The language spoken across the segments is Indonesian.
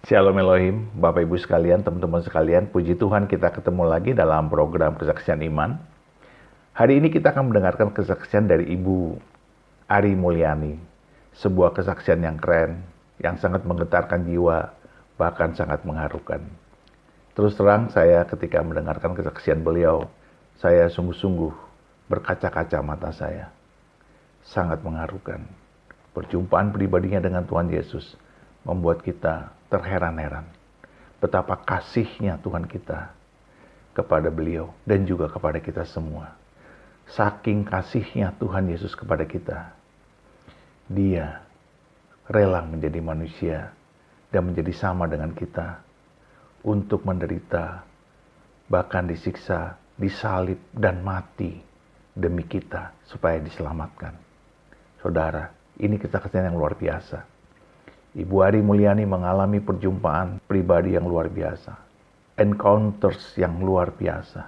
Shalom Elohim, Bapak Ibu sekalian, teman-teman sekalian, puji Tuhan kita ketemu lagi dalam program Kesaksian Iman. Hari ini kita akan mendengarkan kesaksian dari Ibu Ari Mulyani, sebuah kesaksian yang keren, yang sangat menggetarkan jiwa, bahkan sangat mengharukan. Terus terang saya ketika mendengarkan kesaksian beliau, saya sungguh-sungguh berkaca-kaca mata saya. Sangat mengharukan. Perjumpaan pribadinya dengan Tuhan Yesus membuat kita terheran-heran betapa kasihnya Tuhan kita kepada beliau dan juga kepada kita semua. Saking kasihnya Tuhan Yesus kepada kita, Dia rela menjadi manusia dan menjadi sama dengan kita untuk menderita, bahkan disiksa, disalib dan mati demi kita supaya diselamatkan. Saudara, ini kesaksian yang luar biasa. Ibu Ari Mulyani mengalami perjumpaan pribadi yang luar biasa. Encounters yang luar biasa.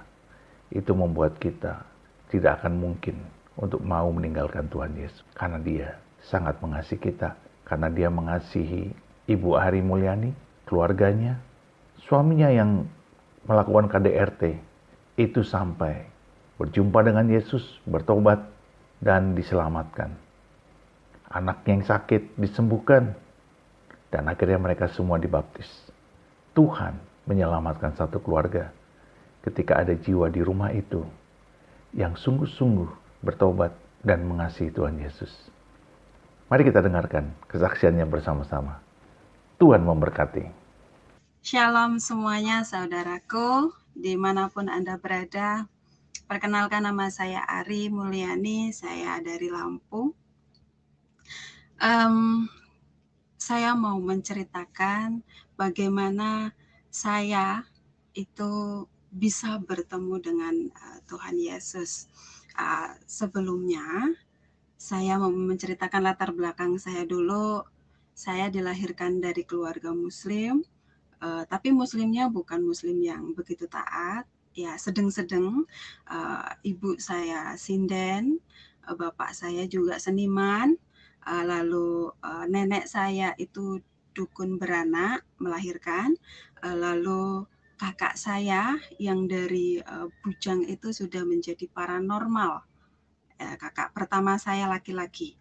Itu membuat kita tidak akan mungkin untuk mau meninggalkan Tuhan Yesus. Karena Dia sangat mengasihi kita. Karena Dia mengasihi Ibu Ari Mulyani, keluarganya, suaminya yang melakukan KDRT. Itu sampai berjumpa dengan Yesus, bertobat, dan diselamatkan. Anaknya yang sakit disembuhkan. Dan akhirnya mereka semua dibaptis. Tuhan menyelamatkan satu keluarga ketika ada jiwa di rumah itu yang sungguh-sungguh bertobat dan mengasihi Tuhan Yesus. Mari kita dengarkan kesaksiannya bersama-sama. Tuhan memberkati. Shalom semuanya saudaraku, dimanapun Anda berada. Perkenalkan, nama saya Ari Mulyani, saya dari Lampung. Saya mau menceritakan bagaimana saya itu bisa bertemu dengan Tuhan Yesus. Sebelumnya, saya mau menceritakan latar belakang saya dulu. Saya dilahirkan dari keluarga Muslim, tapi Muslimnya bukan Muslim yang begitu taat, ya sedang-sedang. Ibu saya sinden, bapak saya juga seniman. Lalu nenek saya itu dukun beranak melahirkan, lalu kakak saya yang dari bujang itu sudah menjadi paranormal. Kakak pertama saya laki-laki.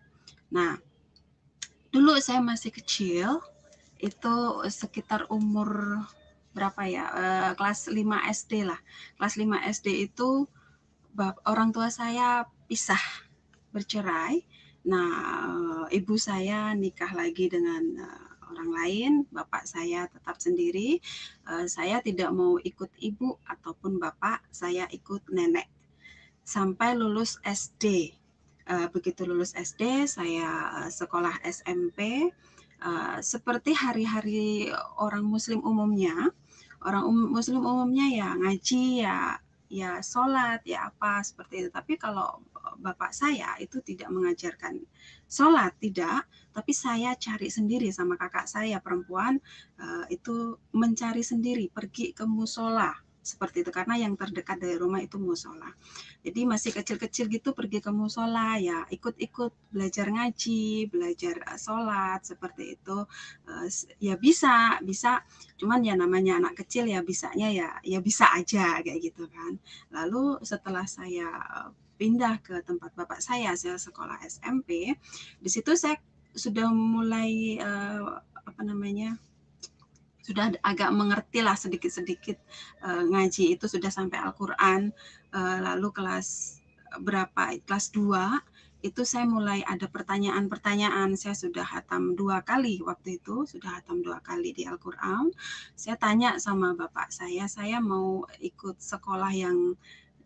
Nah, dulu saya masih kecil, itu sekitar umur berapa ya, kelas 5 SD lah. Kelas 5 SD itu orang tua saya pisah, bercerai. Nah, ibu saya nikah lagi dengan orang lain, bapak saya tetap sendiri. Saya tidak mau ikut ibu ataupun bapak, saya ikut nenek sampai lulus SD. Begitu lulus SD, saya sekolah SMP. Seperti hari-hari orang Muslim umumnya, Muslim umumnya ya ngaji, ya sholat, ya apa seperti itu. Tapi kalau bapak saya itu tidak mengajarkan sholat, tidak. Tapi saya cari sendiri sama kakak saya perempuan, itu mencari sendiri, pergi ke musola seperti itu, karena yang terdekat dari rumah itu musola. Jadi masih kecil-kecil gitu pergi ke musola, ya ikut-ikut belajar ngaji, belajar sholat seperti itu. Ya bisa, cuman ya namanya anak kecil ya bisanya ya bisa aja kayak gitu kan. Lalu setelah saya pindah ke tempat bapak saya sekolah SMP, di situ saya sudah mulai sudah agak mengerti lah sedikit-sedikit ngaji itu, sudah sampai Al-Quran. Lalu kelas 2 itu saya mulai ada pertanyaan-pertanyaan. Saya sudah hatam 2 kali waktu itu, sudah hatam 2 kali di Al-Quran. Saya tanya sama bapak saya mau ikut sekolah yang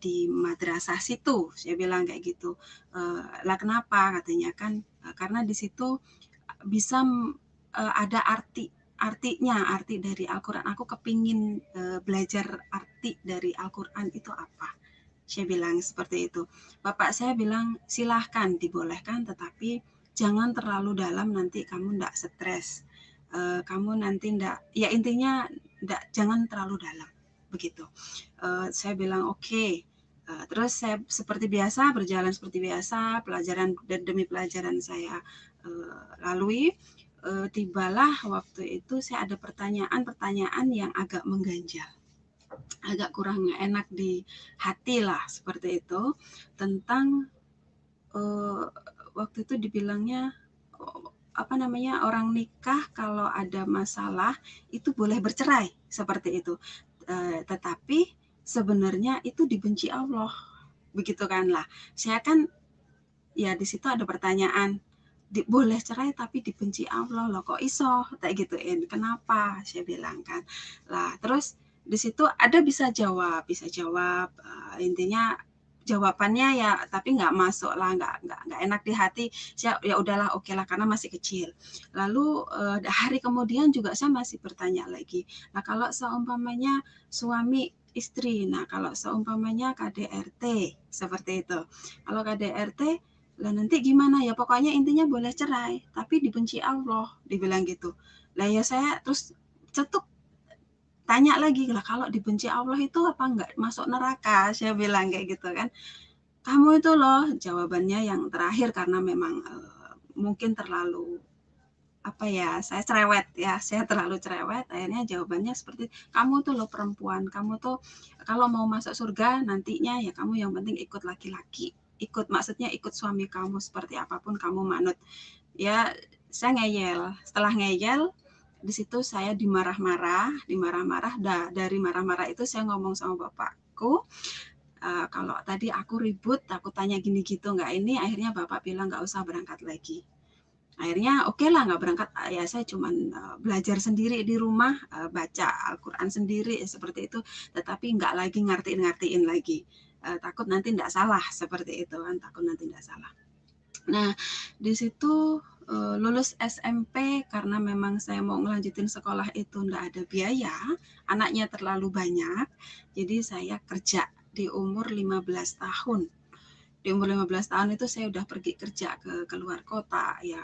di madrasah situ, saya bilang kayak gitu. Lah kenapa, katanya kan karena di situ bisa ada arti dari Al-Quran. Aku kepingin belajar arti dari Al-Quran itu apa. Saya bilang seperti itu. Bapak saya bilang silahkan, dibolehkan, tetapi jangan terlalu dalam, nanti kamu ndak stres. Kamu nanti ndak, ya intinya jangan terlalu dalam. Begitu. Saya bilang oke. Terus saya seperti biasa, berjalan seperti biasa, pelajaran demi pelajaran saya lalui. tibalah waktu itu saya ada pertanyaan-pertanyaan yang agak mengganjal, agak kurang enak di hati lah seperti itu, tentang waktu itu dibilangnya orang nikah kalau ada masalah itu boleh bercerai seperti itu. Tetapi sebenarnya itu dibenci Allah. Begitu kan lah. Saya kan ya di situ ada pertanyaan, boleh cerai tapi dibenci Allah loh, kok iso kayak gituin, kenapa, saya bilang kan lah. Terus di situ ada bisa jawab intinya jawabannya ya, tapi nggak masuk lah, nggak enak di hati. Saya ya udahlah, oke lah, karena masih kecil. Lalu hari kemudian juga saya masih bertanya lagi, nah kalau seumpamanya suami istri, nah kalau seumpamanya KDRT seperti itu, kalau KDRT lah nanti gimana ya, pokoknya intinya boleh cerai tapi dibenci Allah, dibilang gitu. Lah ya saya terus cetuk tanya lagi, lah kalau dibenci Allah itu apa enggak masuk neraka, saya bilang kayak gitu kan. Kamu itu loh, jawabannya yang terakhir karena memang mungkin terlalu saya cerewet ya, saya terlalu cerewet, akhirnya jawabannya seperti, kamu tuh loh perempuan, kamu tuh kalau mau masuk surga nantinya ya kamu yang penting ikut laki-laki, maksudnya ikut suami kamu, seperti apapun kamu manut. Ya saya ngeyel, setelah ngeyel di situ saya dimarah-marah, dari marah-marah itu saya ngomong sama bapakku, kalau tadi aku ribut, aku tanya gini gitu nggak ini, akhirnya bapak bilang nggak usah berangkat lagi. Akhirnya oke lah, nggak berangkat, ya saya cuman belajar sendiri di rumah, baca Al-Quran sendiri seperti itu, tetapi nggak lagi ngertiin lagi, takut nanti nggak salah seperti itu kan, takut nanti nggak salah. Nah di situ lulus SMP, karena memang saya mau ngelanjutin sekolah itu nggak ada biaya, anaknya terlalu banyak, jadi saya kerja di umur 15 tahun. Di umur 15 tahun itu saya udah pergi kerja ke luar kota, ya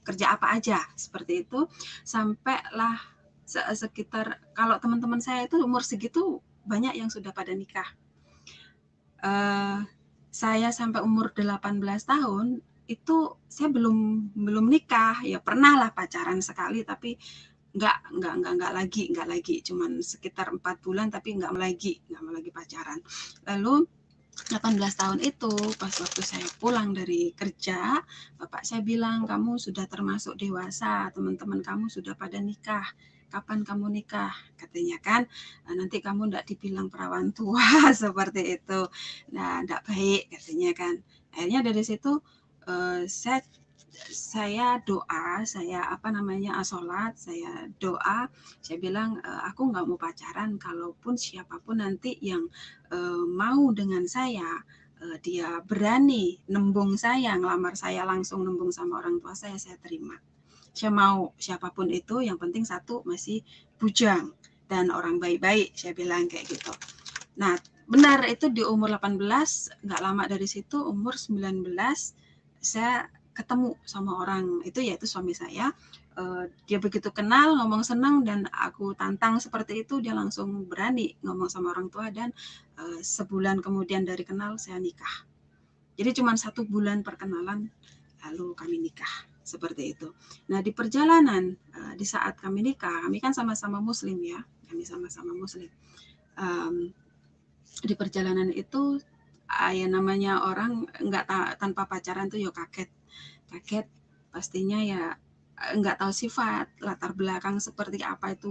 kerja apa aja seperti itu, sampailah sekitar, kalau teman-teman saya itu umur segitu banyak yang sudah pada nikah. Saya sampai umur 18 tahun itu saya belum nikah, ya pernah lah pacaran sekali, tapi nggak lagi, cuman sekitar 4 bulan, tapi nggak mau lagi pacaran. Lalu 18 tahun itu pas waktu saya pulang dari kerja, bapak saya bilang, kamu sudah termasuk dewasa, teman-teman kamu sudah pada nikah, kapan kamu nikah, katanya kan, nanti kamu enggak dibilang perawan tua seperti itu, nah enggak baik katanya kan. Akhirnya dari situ saya doa, saya sholat, saya doa, saya bilang, aku nggak mau pacaran, kalaupun siapapun nanti yang mau dengan saya, dia berani nembung saya, ngelamar saya langsung, nembung sama orang tua saya terima. Saya mau siapapun itu, yang penting satu masih bujang dan orang baik-baik, saya bilang kayak gitu. Nah benar, itu di umur 18, nggak lama dari situ umur 19 saya ketemu sama orang itu, yaitu suami saya. Dia begitu kenal, ngomong senang, dan aku tantang seperti itu, dia langsung berani ngomong sama orang tua, dan sebulan kemudian dari kenal saya nikah. Jadi cuma 1 bulan perkenalan lalu kami nikah seperti itu. Nah di perjalanan di saat kami nikah, kami kan sama-sama muslim ya, di perjalanan itu ya namanya orang nggak tanpa pacaran tuh ya kaget pastinya, ya nggak tahu sifat, latar belakang seperti apa itu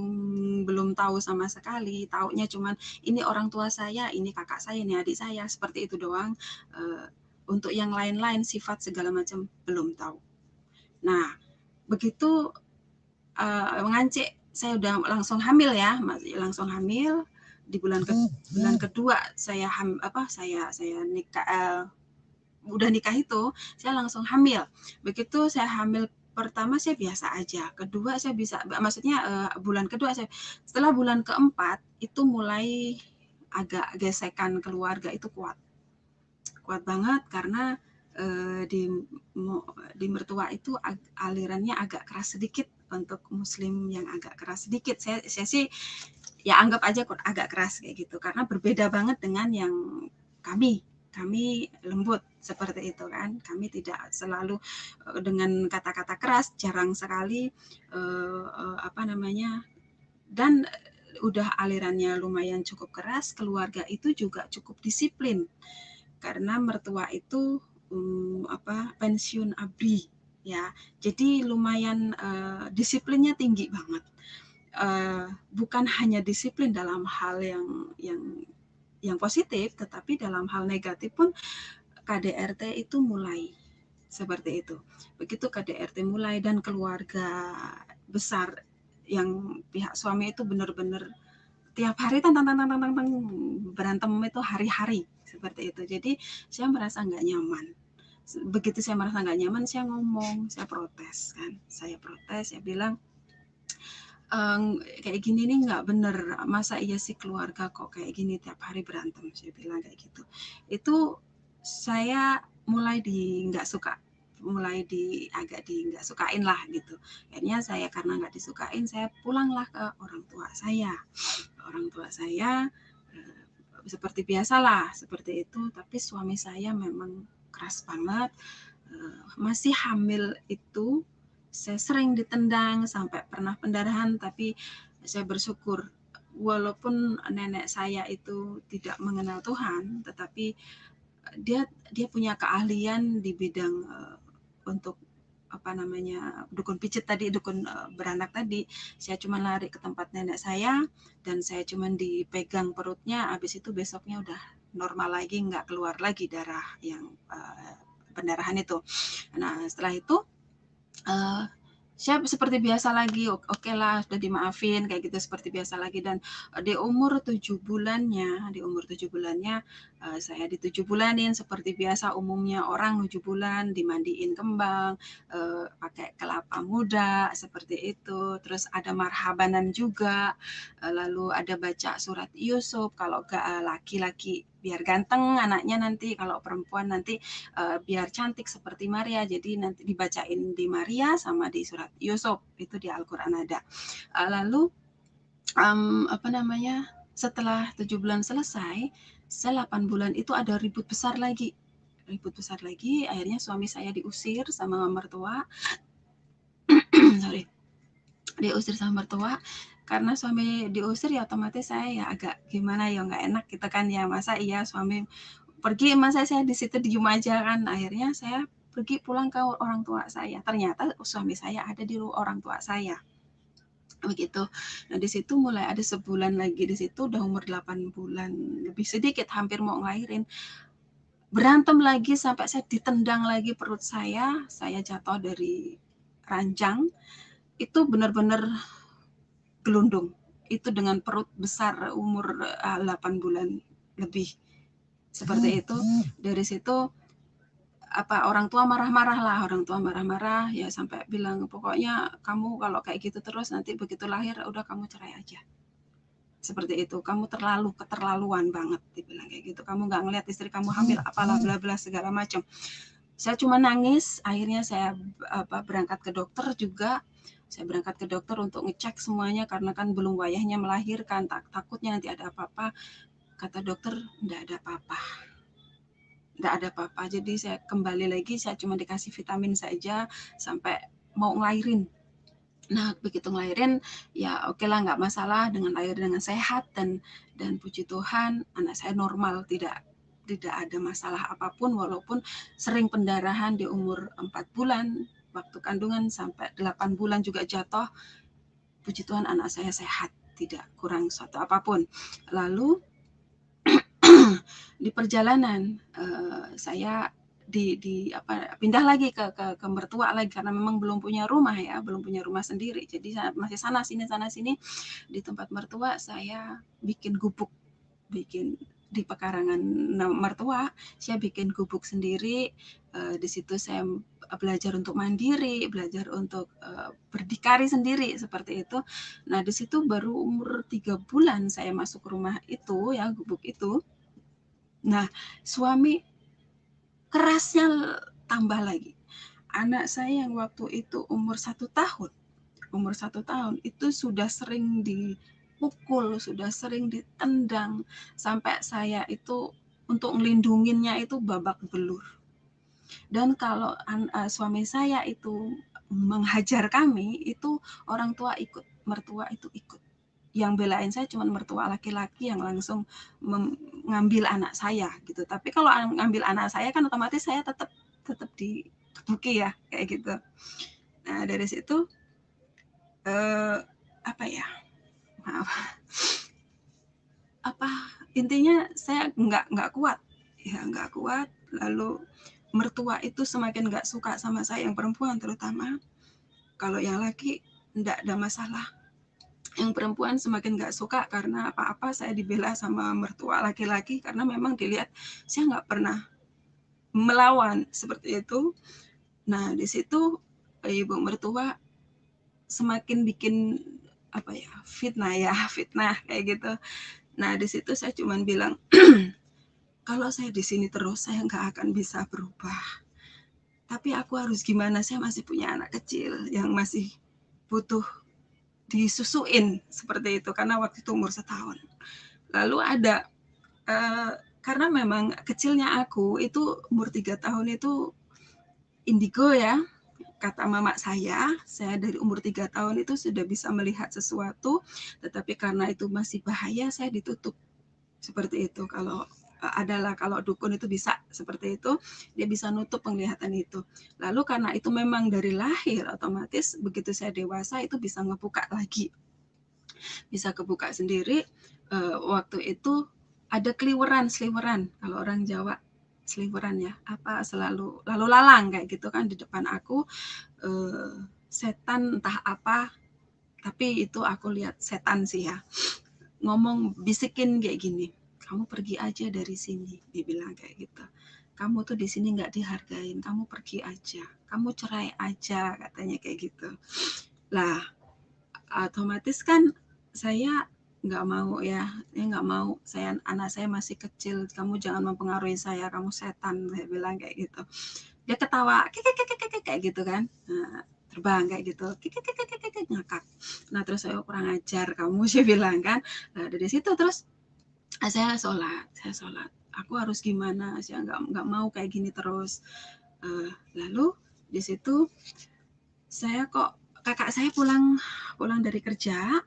belum tahu sama sekali, taunya cuman ini orang tua saya, ini kakak saya, ini adik saya, seperti itu doang. Untuk yang lain-lain sifat segala macam belum tahu. Nah begitu mengancik, saya udah langsung hamil ya, langsung hamil di bulan kedua saya nikah, udah nikah itu saya langsung hamil. Begitu saya hamil pertama saya biasa aja, kedua saya bisa, maksudnya bulan kedua setelah bulan keempat itu mulai agak gesekan keluarga itu kuat banget, karena di mertua itu alirannya agak keras sedikit, untuk muslim yang agak keras sedikit. Saya sih ya anggap aja agak keras kayak gitu, karena berbeda banget dengan yang kami kami lembut seperti itu kan. Kami tidak selalu dengan kata-kata keras, jarang sekali dan udah alirannya lumayan cukup keras. Keluarga itu juga cukup disiplin karena mertua itu pensiun ABRI ya. Jadi lumayan disiplinnya tinggi banget. Bukan hanya disiplin dalam hal yang positif, tetapi dalam hal negatif pun KDRT itu mulai seperti itu. Begitu KDRT mulai dan keluarga besar yang pihak suami itu benar-benar tiap hari berantem itu hari-hari seperti itu. Jadi saya merasa nggak nyaman. Begitu saya merasa nggak nyaman, saya ngomong, saya protes kan. Saya protes, saya bilang, kayak gini nih nggak bener, masa iya sih keluarga kok kayak gini tiap hari berantem, saya bilang kayak gitu. Itu saya mulai nggak suka, agak nggak sukain lah gitu. Akhirnya saya karena nggak disukain, saya pulanglah ke orang tua saya. Orang tua saya seperti biasalah seperti itu, tapi suami saya memang keras banget. Masih hamil itu saya sering ditendang sampai pernah pendarahan, tapi saya bersyukur walaupun nenek saya itu tidak mengenal Tuhan, tetapi dia punya keahlian di bidang untuk dukun pijit tadi, dukun beranak tadi. Saya cuma lari ke tempat nenek saya dan saya cuma dipegang perutnya, habis itu besoknya udah normal lagi, nggak keluar lagi darah yang pendarahan itu. Nah setelah itu saya seperti biasa lagi, oke lah sudah dimaafin kayak gitu, seperti biasa lagi. Dan di umur 7 bulannya saya di 7 bulanin seperti biasa umumnya orang 7 bulan, dimandiin kembang, pakai kelapa muda seperti itu, terus ada marhabanan juga, lalu ada baca surat Yusuf kalau laki-laki biar ganteng anaknya, nanti kalau perempuan nanti biar cantik seperti Maria, jadi nanti dibacain di Maria sama di surat Yusuf, itu di Al-Quran ada. Lalu setelah 7 bulan selesai, 8 bulan itu ada ribut besar lagi, akhirnya suami saya diusir sama mertua. Diusir sama mertua. Karena suami diusir ya otomatis saya ya agak gimana ya, nggak enak gitu kan ya, masa iya suami pergi, masa saya di situ diem aja kan. Akhirnya saya pergi pulang ke orang tua saya. Ternyata suami saya ada di orang tua saya. Begitu. Nah, di situ mulai ada sebulan lagi, di situ udah umur 8 bulan lebih sedikit, hampir mau ngelahirin. Berantem lagi sampai saya ditendang lagi perut saya jatuh dari ranjang. Itu benar-benar gelundung. Itu dengan perut besar umur 8 bulan lebih. Seperti itu. Dari situ orang tua marah-marah ya, sampai bilang pokoknya kamu kalau kayak gitu terus nanti begitu lahir udah kamu cerai aja. Seperti itu, kamu keterlaluan banget, dibilang kayak gitu. Kamu nggak ngeliat istri kamu hamil, apalah bla bla segala macam. Saya cuma nangis. Akhirnya saya berangkat ke dokter juga. Saya berangkat ke dokter untuk ngecek semuanya karena kan belum wayahnya melahirkan, takutnya nanti ada apa-apa. Kata dokter nggak ada apa-apa. Jadi saya kembali lagi, saya cuma dikasih vitamin saja sampai mau ngelahirin. Nah begitu ngelahirin ya oke lah, nggak masalah, dengan lahir dengan sehat dan puji Tuhan anak saya normal, tidak ada masalah apapun, walaupun sering pendarahan di umur 4 bulan waktu kandungan sampai 8 bulan juga jatuh. Puji Tuhan anak saya sehat, tidak kurang suatu apapun. Lalu di perjalanan saya pindah lagi ke mertua lagi karena memang belum punya rumah sendiri. Jadi masih sana sini di tempat mertua. Saya bikin di pekarangan mertua, saya bikin gubuk sendiri. Di situ saya belajar untuk mandiri, belajar untuk berdikari sendiri seperti itu. Nah di situ baru umur 3 bulan saya masuk rumah itu ya, gubuk itu. Nah suami kerasnya tambah lagi. Anak saya yang waktu itu umur 1 tahun itu sudah sering dipukul, sudah sering ditendang, sampai saya itu untuk ngelindunginnya itu babak belur. Dan kalau suami saya itu menghajar kami, itu orang tua ikut, mertua itu ikut. Yang belain saya cuma mertua laki-laki yang langsung mengambil anak saya gitu. Tapi kalau ngambil anak saya kan otomatis saya tetap dikebuki ya kayak gitu. Nah dari situ apa ya, maaf, apa intinya saya nggak kuat ya, nggak kuat. Lalu mertua itu semakin nggak suka sama saya, yang perempuan terutama. Kalau yang laki nggak ada masalah, yang perempuan semakin nggak suka karena apa-apa saya dibela sama mertua laki-laki, karena memang dilihat saya nggak pernah melawan seperti itu. Nah di situ ibu mertua semakin bikin apa ya, fitnah kayak gitu. Nah di situ saya cuma bilang kalau saya di sini terus saya nggak akan bisa berubah. Tapi aku harus gimana? Saya masih punya anak kecil yang masih butuh disusuin seperti itu karena waktu itu umur 1 tahun. Lalu ada karena memang kecilnya aku itu umur 3 tahun itu indigo ya. Kata mama saya dari umur 3 tahun itu sudah bisa melihat sesuatu, tetapi karena itu masih bahaya saya ditutup. Seperti itu. Kalau dukun itu bisa seperti itu, dia bisa nutup penglihatan itu. Lalu karena itu memang dari lahir, otomatis begitu saya dewasa itu bisa ngebuka lagi, bisa kebuka sendiri. Waktu itu ada sliweran kalau orang Jawa, sliweran ya, apa selalu lalu lalang kayak gitu kan di depan aku, setan entah apa, tapi itu aku lihat setan sih ya, ngomong bisikin kayak gini, kamu pergi aja dari sini, dibilang kayak gitu. Kamu tuh di sini nggak dihargain, kamu pergi aja, kamu cerai aja, katanya kayak gitu. Lah, otomatis kan saya nggak mau ya, nggak mau. Anak saya masih kecil, kamu jangan mempengaruhi saya, kamu setan, saya bilang kayak gitu. Dia ketawa, kayak gitu kan. Nah, terbang kayak gitu, ngakak. Nah terus saya kurang ajar kamu, saya bilang kan. Nah dari situ terus saya sholat. Aku harus gimana? Saya nggak mau kayak gini terus. Lalu di situ saya kok kakak saya pulang dari kerja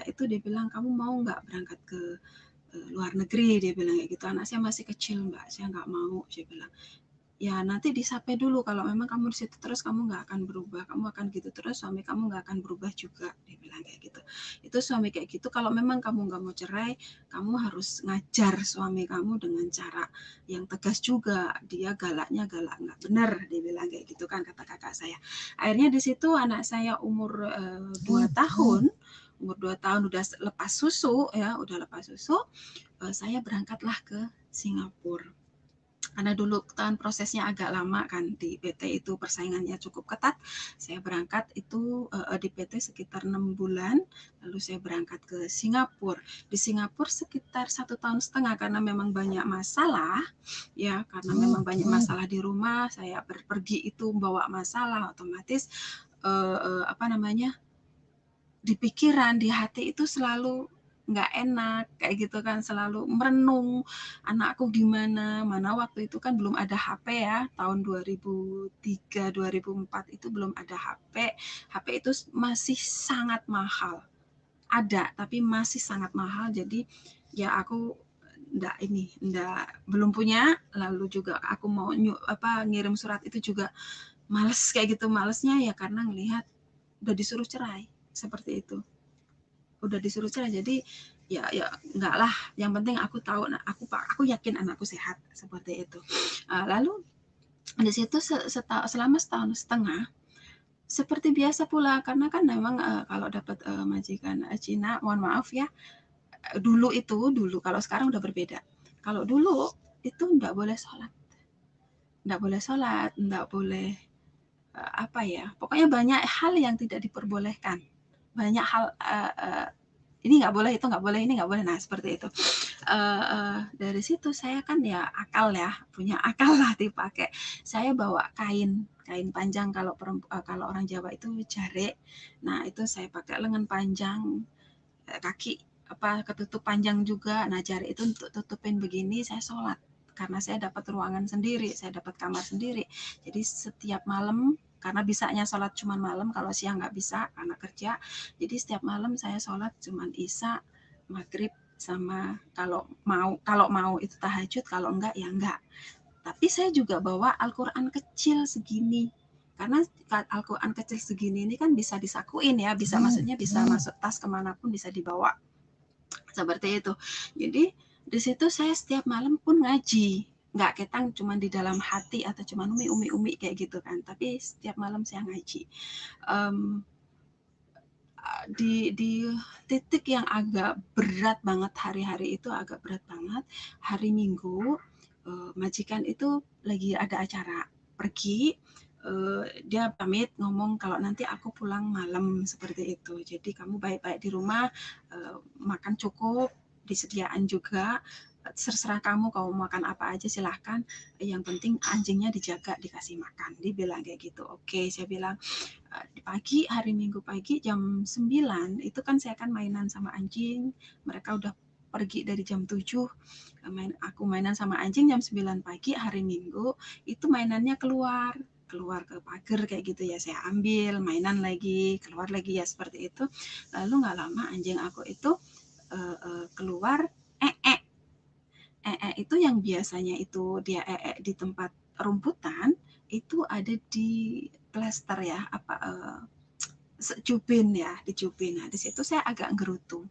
itu dia bilang kamu mau nggak berangkat ke luar negeri, dia bilang kayak gitu. Anak saya masih kecil mbak, saya nggak mau, saya bilang ya nanti disape dulu, kalau memang kamu di situ terus kamu nggak akan berubah, kamu akan gitu terus, suami kamu nggak akan berubah juga, dia bilang kayak gitu. Itu suami kayak gitu, kalau memang kamu nggak mau cerai, kamu harus ngajar suami kamu dengan cara yang tegas juga, dia galaknya galak nggak bener, dia bilang kayak gitu kan, kata kakak saya. Akhirnya di situ anak saya umur 2 tahun, udah lepas susu ya, saya berangkatlah ke Singapura. Karena dulu kan prosesnya agak lama kan, di PT itu persaingannya cukup ketat. Saya berangkat itu di PT sekitar 6 bulan, lalu saya berangkat ke Singapura. Di Singapura sekitar 1,5 tahun karena memang banyak masalah ya, karena memang banyak masalah di rumah. Saya pergi itu bawa masalah, otomatis di pikiran, di hati itu selalu nggak enak kayak gitu kan, selalu merenung anakku gimana, mana waktu itu kan belum ada HP ya, tahun 2003 2004 itu belum ada HP. HP itu masih sangat mahal, ada tapi masih sangat mahal, jadi ya aku belum punya. Lalu juga aku mau ngirim surat itu juga males kayak gitu, malesnya ya karena ngelihat udah disuruh cerai seperti itu, udah disuruh cerai, jadi ya enggak lah, yang penting aku tahu, aku yakin anakku sehat seperti itu. Lalu di situ selama 1,5 tahun seperti biasa pula, karena kan memang kalau dapat majikan Cina, mohon maaf ya, dulu kalau sekarang udah berbeda. Kalau dulu itu enggak boleh sholat, enggak boleh pokoknya banyak hal yang tidak diperbolehkan, banyak hal ini nggak boleh, itu nggak boleh, ini nggak boleh. Nah seperti itu. Dari situ saya kan ya akal ya, punya akal lah dipakai. Saya bawa kain panjang, kalau orang Jawa itu jare. Nah itu saya pakai lengan panjang, kaki ketutup panjang juga. Nah, jari itu untuk tutupin begini, saya sholat. Karena saya dapat ruangan sendiri, saya dapat kamar sendiri. Jadi setiap malam, karena bisanya sholat cuma malam, kalau siang nggak bisa karena kerja. Jadi setiap malam saya sholat cuma isya, maghrib, sama kalau mau itu tahajud, kalau enggak ya enggak. Tapi saya juga bawa Al-Quran kecil segini, karena Al-Quran kecil segini ini kan bisa disakuin ya, maksudnya bisa masuk tas kemanapun, bisa dibawa seperti itu. Jadi di situ saya setiap malam pun ngaji, nggak ketang cuma di dalam hati atau cuma umi kayak gitu kan, tapi setiap malam saya ngaji. um, di titik yang agak berat banget, hari-hari itu agak berat banget, hari Minggu, majikan itu lagi ada acara, pergi, dia pamit ngomong kalau nanti aku pulang malam, seperti itu. Jadi kamu baik-baik di rumah, makan cukup, disediaan juga, terserah kamu makan apa aja silahkan, yang penting anjingnya dijaga, dikasih makan. Dia bilang kayak gitu. Oke, saya bilang. Di pagi, hari Minggu pagi jam 9 itu kan saya kan mainan sama anjing, mereka udah pergi dari jam 7, aku mainan sama anjing jam 9 pagi hari Minggu, itu mainannya keluar ke pagar kayak gitu ya, saya ambil mainan lagi, keluar lagi ya, seperti itu. Lalu nggak lama anjing aku itu keluar, ee itu yang biasanya itu dia di tempat rumputan, itu ada di plester ya, cubin ya, di cubin. Nah, di situ saya agak gerutu.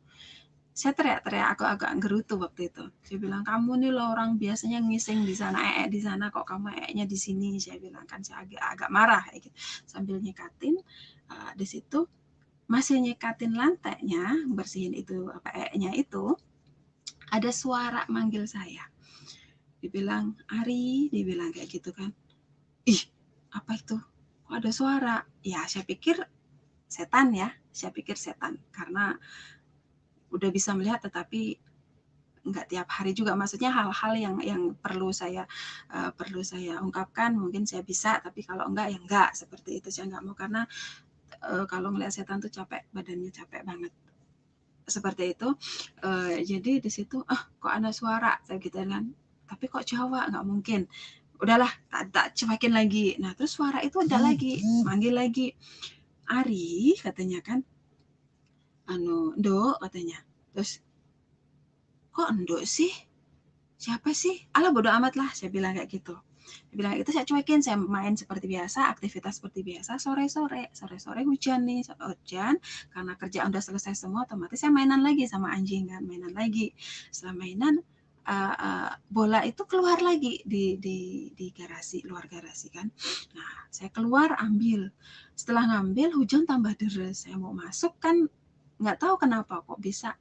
Saya teriak-teriak, aku agak gerutu waktu itu. Saya bilang, kamu nih loh orang biasanya ngising di sana, di sana, kok kamu nya di sini. Saya bilang kan, saya agak marah kayak gitu. Sambil nyekatin, di situ masih nyekatin lantainya, bersihin itu nya itu, ada suara manggil saya. Dibilang, Ari, dibilang kayak gitu kan. Ih, apa itu? Kok ada suara? Ya, saya pikir setan ya, saya pikir setan, karena udah bisa melihat, tetapi nggak tiap hari juga, maksudnya hal-hal yang perlu saya ungkapkan, mungkin saya bisa, tapi kalau enggak ya enggak, seperti itu. Saya nggak mau, karena kalau ngeliat setan tuh capek, badannya capek banget, seperti itu. Jadi di situ kok ada suara, saya gitu kan, tapi kok Jawa, nggak mungkin, udahlah tak cuekin lagi. Nah terus suara itu ada lagi, manggil lagi, Ari, katanya kan, Nduk, katanya. Terus, kok Nduk sih? Siapa sih? Alah bodo amat lah, saya bilang kayak gitu. Saya bilang itu, saya cuekin, saya main seperti biasa, aktivitas seperti biasa. Sore-sore hujan nih, hujan, karena kerjaan udah selesai semua, otomatis saya mainan lagi sama anjing kan, mainan lagi. Setelah mainan, bola itu keluar lagi di garasi, luar garasi kan. Nah, saya keluar ambil. Setelah ngambil, hujan tambah deres. Saya mau masuk kan, nggak tahu kenapa kok bisa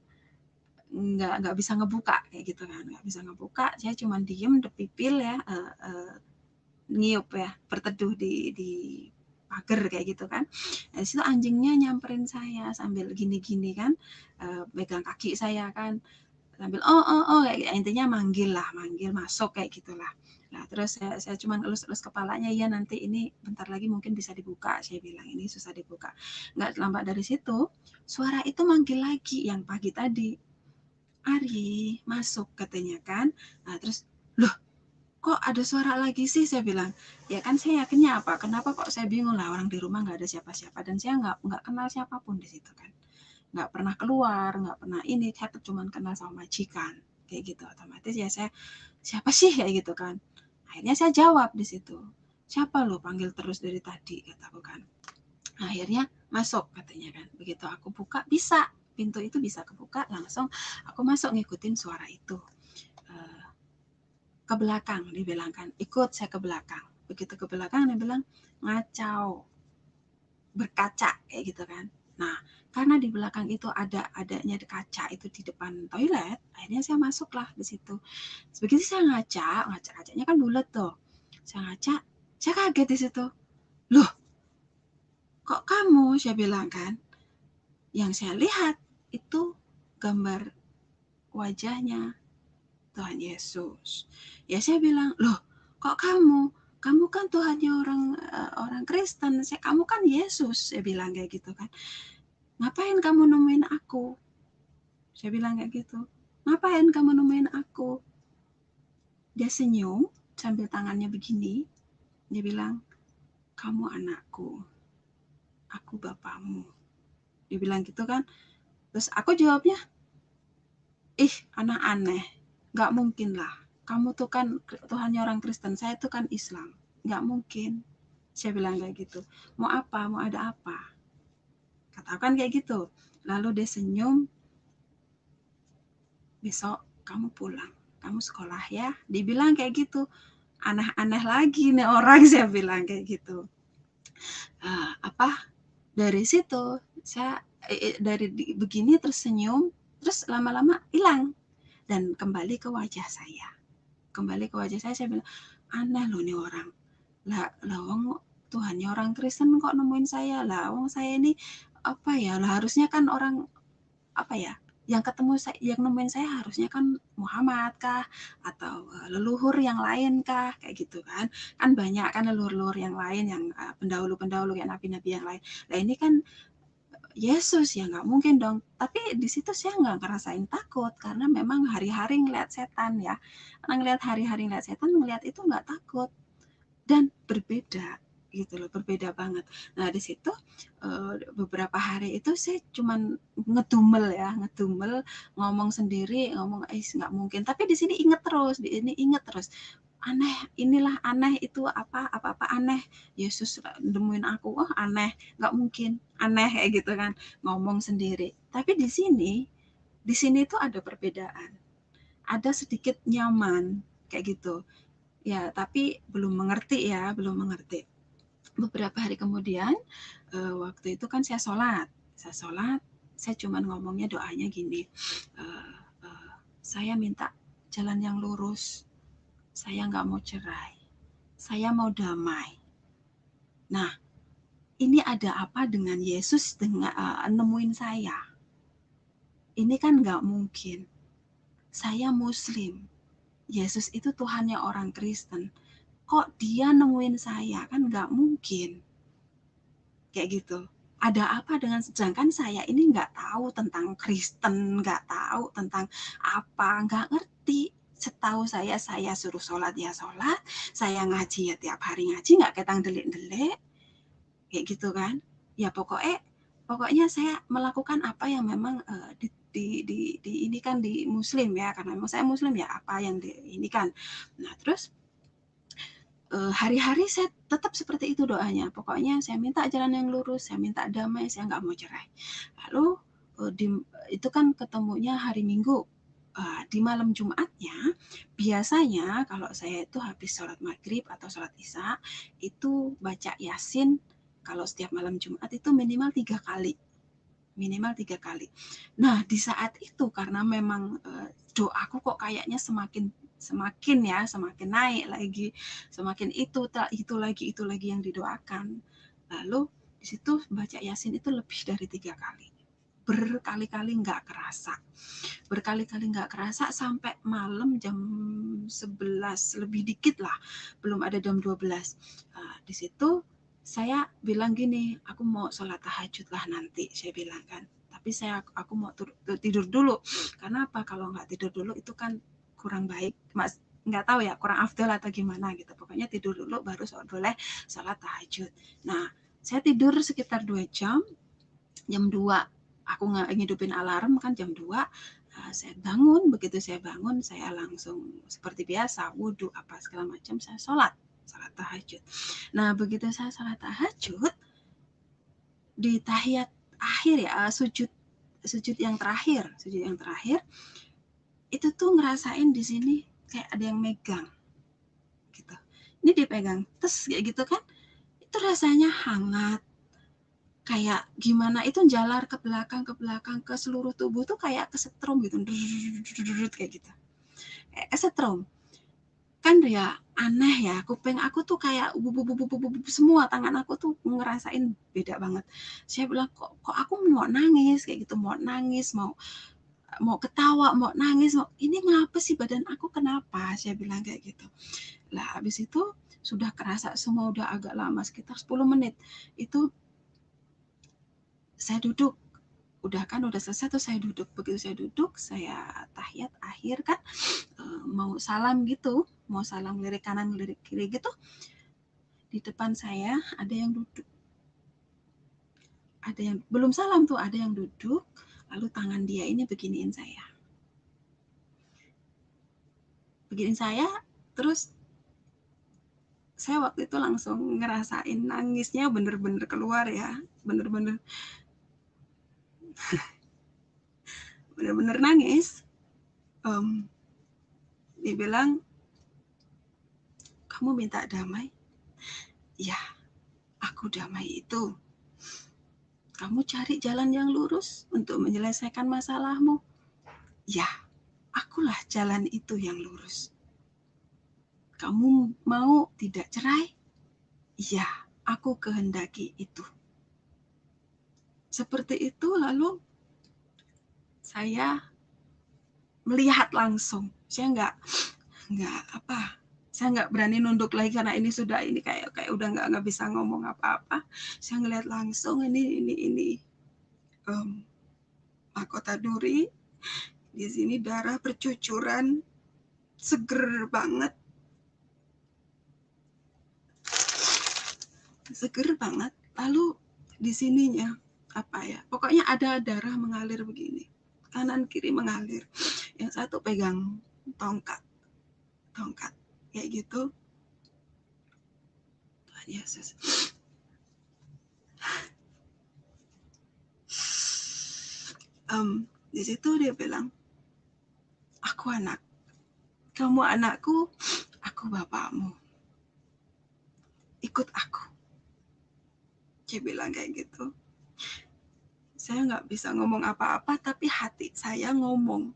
nggak bisa ngebuka kayak gitu kan, nggak bisa ngebuka. Saya cuma diem depipil ya, ngiup ya, berteduh di pagar kayak gitu kan. Nah, situ anjingnya nyamperin saya sambil gini-gini kan, pegang kaki saya kan, sambil kayak intinya manggil masuk kayak gitulah. Nah terus saya cuma elus-elus kepalanya, ya nanti ini bentar lagi mungkin bisa dibuka, saya bilang ini susah dibuka. Nggak lama dari situ suara itu manggil lagi yang pagi tadi, Ari masuk, katanya kan. Nah terus, loh kok ada suara lagi sih, saya bilang. Ya kan saya yakinnya apa, kenapa kok saya bingung lah, orang di rumah nggak ada siapa-siapa, dan saya nggak kenal siapapun di situ kan, nggak pernah keluar, nggak pernah ini, saya cuma kenal sama majikan kayak gitu. Otomatis ya saya, siapa sih kayak gitu kan. Akhirnya saya jawab di situ, siapa lo panggil terus dari tadi, kataku kan. Akhirnya masuk, katanya kan. Begitu aku buka, bisa, pintu itu bisa kebuka, langsung aku masuk ngikutin suara itu. Ke belakang, dibilang kan, ikut saya ke belakang. Begitu ke belakang, dia bilang ngacau, berkaca kayak gitu kan. Nah karena di belakang itu adanya kaca itu di depan toilet, akhirnya saya masuklah di situ. Begitu saya ngaca kacanya kan bulat tuh, saya ngaca, saya kaget di situ. Loh kok kamu, saya bilang kan. Yang saya lihat itu gambar wajahnya Tuhan Yesus. Ya saya bilang, loh kok kamu kan Tuhannya orang Kristen, kamu kan Yesus, saya bilang kayak gitu kan. Ngapain kamu nemuin aku? Saya bilang kayak gitu. Ngapain kamu nemuin aku? Dia senyum sambil tangannya begini. Dia bilang, kamu anakku, aku bapakmu. Dia bilang gitu kan. Terus aku jawabnya, ih anak aneh, gak mungkin lah. Kamu tuh kan Tuhannya orang Kristen, saya tuh kan Islam. Gak mungkin. Saya bilang kayak gitu. Mau apa? Mau ada apa? Katakan kayak gitu. Lalu dia senyum, besok kamu pulang. Kamu sekolah ya. Dibilang kayak gitu. Aneh-aneh lagi nih orang, saya bilang kayak gitu. Dari situ saya dari begini tersenyum, terus lama-lama hilang dan kembali ke wajah saya. Saya bilang, aneh loh nih orang. Lah wong Tuhannya orang Kristen kok nemuin saya. Lah wong saya ini apa ya? Lah harusnya kan orang apa ya? Yang ketemu saya, yang nemuin saya harusnya kan Muhammad kah atau leluhur yang lain kah, kayak gitu kan. Kan banyak kan leluhur-leluhur yang lain yang pendahulu-pendahulu kayak nabi-nabi yang lain. Lah ini kan Yesus ya nggak mungkin dong. Tapi di situ saya nggak ngerasain takut karena memang hari-hari ngeliat setan ya. Karena ngeliat hari-hari ngeliat setan, ngeliat itu nggak takut dan berbeda gitu loh, berbeda banget. Nah di situ beberapa hari itu saya cuman ngedumel ngomong sendiri, ngomong nggak mungkin. Tapi di sini inget terus, di ini inget terus. Aneh, inilah aneh itu apa aneh. Yesus nemuin aku, oh aneh, nggak mungkin, aneh kayak gitu kan, ngomong sendiri. Tapi di sini tuh ada perbedaan, ada sedikit nyaman kayak gitu. Ya, tapi belum mengerti ya, belum mengerti. Beberapa hari kemudian, waktu itu kan saya sholat, saya cuman ngomongnya doanya gini, eh, saya minta jalan yang lurus, saya nggak mau cerai, saya mau damai. Nah, ini ada apa dengan Yesus dengan nemuin saya? Ini kan nggak mungkin. Saya Muslim, Yesus itu Tuhannya orang Kristen. Kok dia nemuin saya? Kan nggak mungkin. Kayak gitu. Ada apa dengan, sedangkan saya ini nggak tahu tentang Kristen, nggak tahu tentang apa, nggak ngerti. Setahu saya suruh sholat ya sholat, saya ngaji ya tiap hari ngaji, nggak ketang delik-delik, kayak gitu kan. Ya pokoknya saya melakukan apa yang memang di ini kan di Muslim ya, karena memang saya Muslim ya, apa yang di ini kan. Nah terus hari-hari saya tetap seperti itu doanya. Pokoknya saya minta jalan yang lurus, saya minta damai, saya nggak mau cerai. Lalu itu kan ketemunya hari Minggu. Di malam Jumatnya, biasanya kalau saya itu habis sholat maghrib atau sholat isya, itu baca Yasin, kalau setiap malam Jumat itu minimal 3 kali. Nah di saat itu karena memang doaku kok kayaknya semakin naik lagi, semakin itu lagi yang didoakan. Lalu di situ baca Yasin itu lebih dari 3 kali, berkali-kali nggak kerasa sampai malam jam 11 lebih dikit lah, belum ada jam 12. Di situ saya bilang gini, aku mau sholat tahajud lah nanti, saya bilang kan, tapi aku mau tidur dulu. Karena apa, kalau nggak tidur dulu itu kan kurang baik, mas, nggak tahu ya, kurang afdal atau gimana gitu. Pokoknya tidur dulu baru boleh sholat tahajud. Nah saya tidur sekitar 2 jam. Jam 2 aku ngidupin alarm kan jam 2. Saya bangun, begitu saya bangun saya langsung seperti biasa wudhu apa segala macam, saya sholat tahajud. Nah begitu saya sholat tahajud, di tahiyat akhir ya, sujud yang terakhir itu tuh ngerasain di sini kayak ada yang megang gitu. Ini dipegang terus kayak gitu kan, itu rasanya hangat, kayak gimana itu jalar ke belakang ke seluruh tubuh tuh kayak kesetrum gitu, kayak gitu, kayak kesetrum kan ya. Aneh ya, kuping aku tuh kayak semua, tangan aku tuh ngerasain beda banget. Saya bilang kok aku mau nangis kayak gitu, mau nangis, mau ketawa, mau nangis, ini ngapa sih, badan aku kenapa, saya bilang kayak gitu. Lah habis itu sudah kerasa semua, udah agak lama sekitar 10 menit itu saya duduk, udah selesai tuh saya duduk. Begitu saya duduk, saya tahiyat akhir kan, mau salam gitu, mau salam lirik kanan lirik kiri gitu. Di depan saya ada yang duduk. Ada yang belum salam tuh, ada yang duduk, lalu tangan dia ini beginiin saya. Beginiin saya, terus saya waktu itu langsung ngerasain nangisnya bener-bener keluar ya, bener-bener nangis. Dibilang, kamu minta damai? Ya, aku damai itu. Kamu cari jalan yang lurus untuk menyelesaikan masalahmu? Ya, akulah jalan itu yang lurus. Kamu mau tidak cerai? Ya, aku kehendaki itu. Seperti itu, lalu saya melihat langsung. Saya nggak berani nunduk lagi karena ini sudah kayak udah nggak bisa ngomong apa-apa. Saya ngelihat langsung ini mahkota duri. Di sini darah bercucuran, seger banget. Lalu di sininya pokoknya ada darah mengalir begini, kanan kiri mengalir. Yang satu pegang tongkat kayak gitu. Tuhan Yesus, di situ dia bilang, aku anak, kamu anakku, aku bapakmu, ikut aku. Dia bilang kayak gitu. Saya nggak bisa ngomong apa-apa, tapi hati saya ngomong,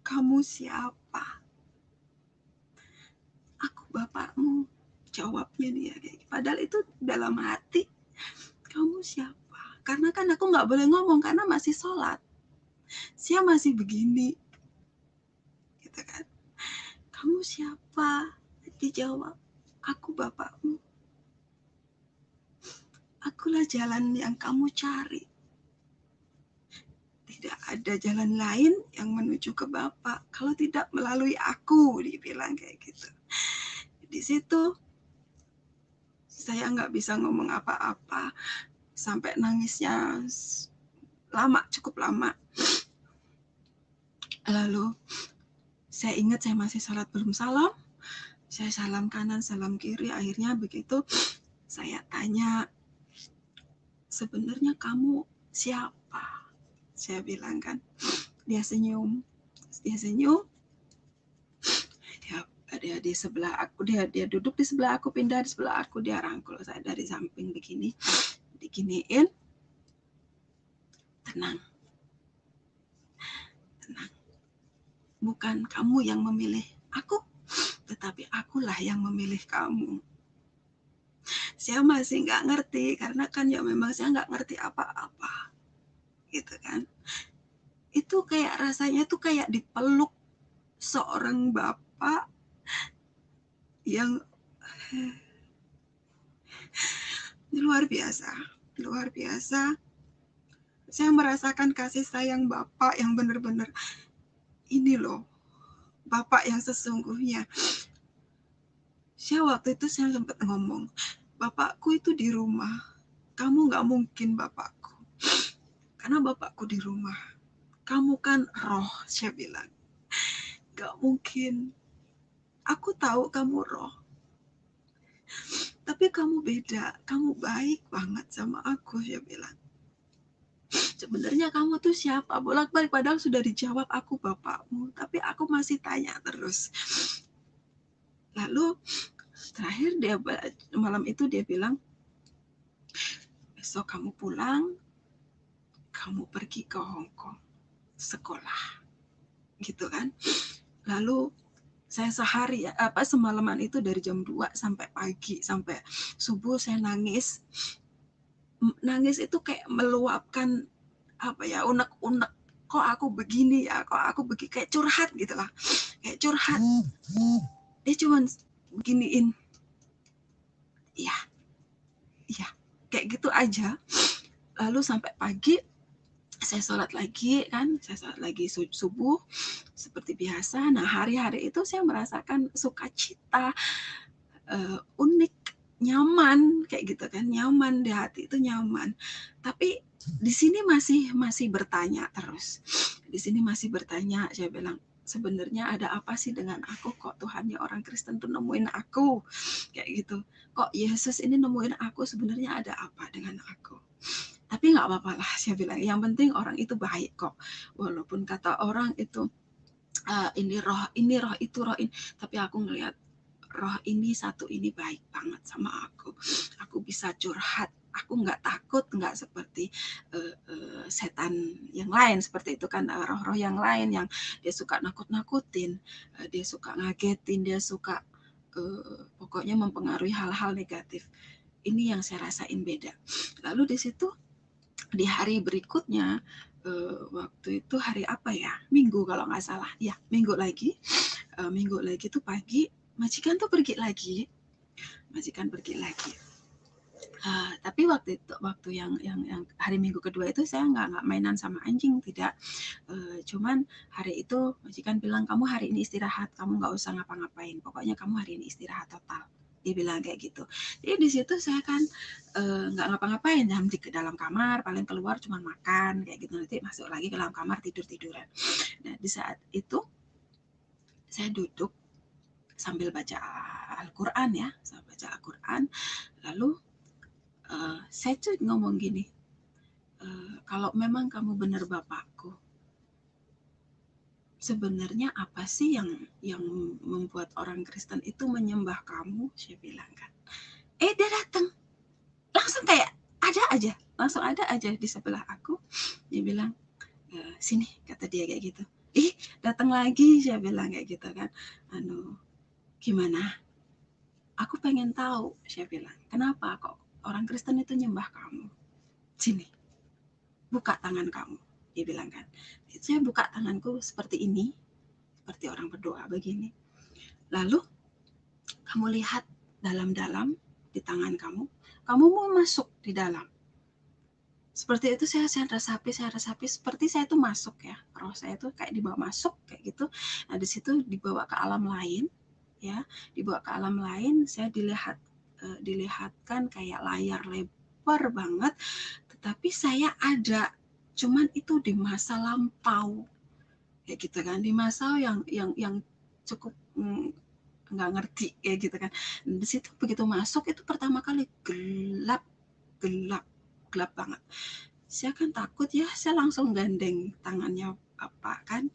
kamu siapa? Aku bapakmu. Jawabnya dia kayak gitu. Padahal itu dalam hati, kamu siapa? Karena kan aku nggak boleh ngomong karena masih sholat. Saya masih begini, gitu kan? Kamu siapa? Dijawab, aku bapakmu. Akulah jalan yang kamu cari. Tidak ada jalan lain yang menuju ke Bapa kalau tidak melalui aku, dibilang kayak gitu. Di situ saya nggak bisa ngomong apa-apa, sampai nangisnya cukup lama. Lalu saya ingat saya masih sholat belum salam. Saya salam kanan, salam kiri. Akhirnya begitu saya tanya, sebenarnya kamu siapa? Saya bilang kan. Dia senyum. Dia di sebelah aku, dia duduk di sebelah aku, pindah di sebelah aku, dia rangkul saya dari samping begini, diginiin. Tenang. Bukan kamu yang memilih aku, tetapi akulah yang memilih kamu. Saya masih nggak ngerti, karena kan ya memang saya nggak ngerti apa-apa, gitu kan. Itu kayak rasanya tuh kayak dipeluk seorang bapak yang luar biasa. Saya merasakan kasih sayang Bapak yang benar-benar, ini loh, Bapak yang sesungguhnya. Waktu itu saya sempat ngomong, Bapakku itu di rumah, kamu nggak mungkin Bapakku, karena Bapakku di rumah. Kamu kan roh, saya bilang. Nggak mungkin. Aku tahu kamu roh, tapi kamu beda, kamu baik banget sama aku, saya bilang. Sebenarnya kamu tuh siapa? Bolak-balik, padahal sudah dijawab aku bapakmu, tapi aku masih tanya terus. Lalu terakhir malam itu dia bilang, besok kamu pulang, kamu pergi ke Hong Kong sekolah, gitu kan. Lalu saya semalaman itu dari jam 2 sampai pagi, sampai subuh saya nangis. Nangis itu kayak meluapkan unek-unek, kok aku begini ya, kayak curhat gitu lah, kayak curhat. Dia cuman beginiin, iya, kayak gitu aja. Lalu sampai pagi saya sholat lagi kan, saya sholat lagi subuh seperti biasa. Nah, hari-hari itu saya merasakan sukacita, unik, nyaman kayak gitu kan, nyaman di hati itu nyaman. Tapi di sini masih bertanya terus. Di sini masih bertanya, saya bilang, sebenarnya ada apa sih dengan aku, kok Tuhannya orang Kristen tuh nemuin aku kayak gitu, kok Yesus ini nemuin aku, sebenarnya ada apa dengan aku. Tapi nggak apa-apa lah, saya bilang, yang penting orang itu baik kok, walaupun kata orang itu ini roh itu roh ini, tapi aku ngelihat roh ini satu ini baik banget sama aku bisa curhat, aku nggak takut, nggak seperti setan yang lain seperti itu kan, roh-roh yang lain yang dia suka nakut-nakutin, dia suka ngagetin, dia suka pokoknya mempengaruhi hal-hal negatif. Ini yang saya rasain beda. Lalu di situ di hari berikutnya, waktu itu hari apa ya, Minggu kalau nggak salah ya, Minggu lagi tuh pagi majikan tuh pergi lagi, tapi waktu yang hari Minggu kedua itu saya nggak mainan sama anjing, tidak. Cuman hari itu majikan bilang, kamu hari ini istirahat, kamu nggak usah ngapa-ngapain, pokoknya kamu hari ini istirahat total, dia bilang kayak gitu. Jadi di situ saya kan nggak ngapa-ngapain, di dalam kamar, paling keluar cuma makan kayak gitu, nanti masuk lagi ke dalam kamar tiduran. Nah, di saat itu saya duduk sambil baca Al-Quran ya, lalu saya tuh ngomong gini, kalau memang kamu benar Bapakku, sebenarnya apa sih yang membuat orang Kristen itu menyembah kamu, saya bilang kan. Dia datang, langsung kayak langsung ada aja di sebelah aku, dia bilang, sini, kata dia kayak gitu. Datang lagi, saya bilang kayak gitu kan. Gimana? Aku pengen tahu, saya bilang, kenapa kok orang Kristen itu nyembah kamu? Sini, buka tangan kamu, dia bilang kan. Saya buka tanganku seperti ini, seperti orang berdoa begini. Lalu kamu lihat dalam-dalam di tangan kamu mau masuk di dalam. Seperti itu saya resapi, seperti saya itu masuk ya, roh saya itu kayak dibawa masuk kayak gitu. Nah, di situ dibawa ke alam lain ya, dibawa ke alam lain, saya dilihatkan kayak layar lebar banget, tetapi saya ada, cuman itu di masa lampau kayak gitu kan, di masa yang cukup nggak ngerti kayak gitu kan. Di situ begitu masuk itu pertama kali gelap banget. Saya kan takut ya, saya langsung gandeng tangannya Bapak kan,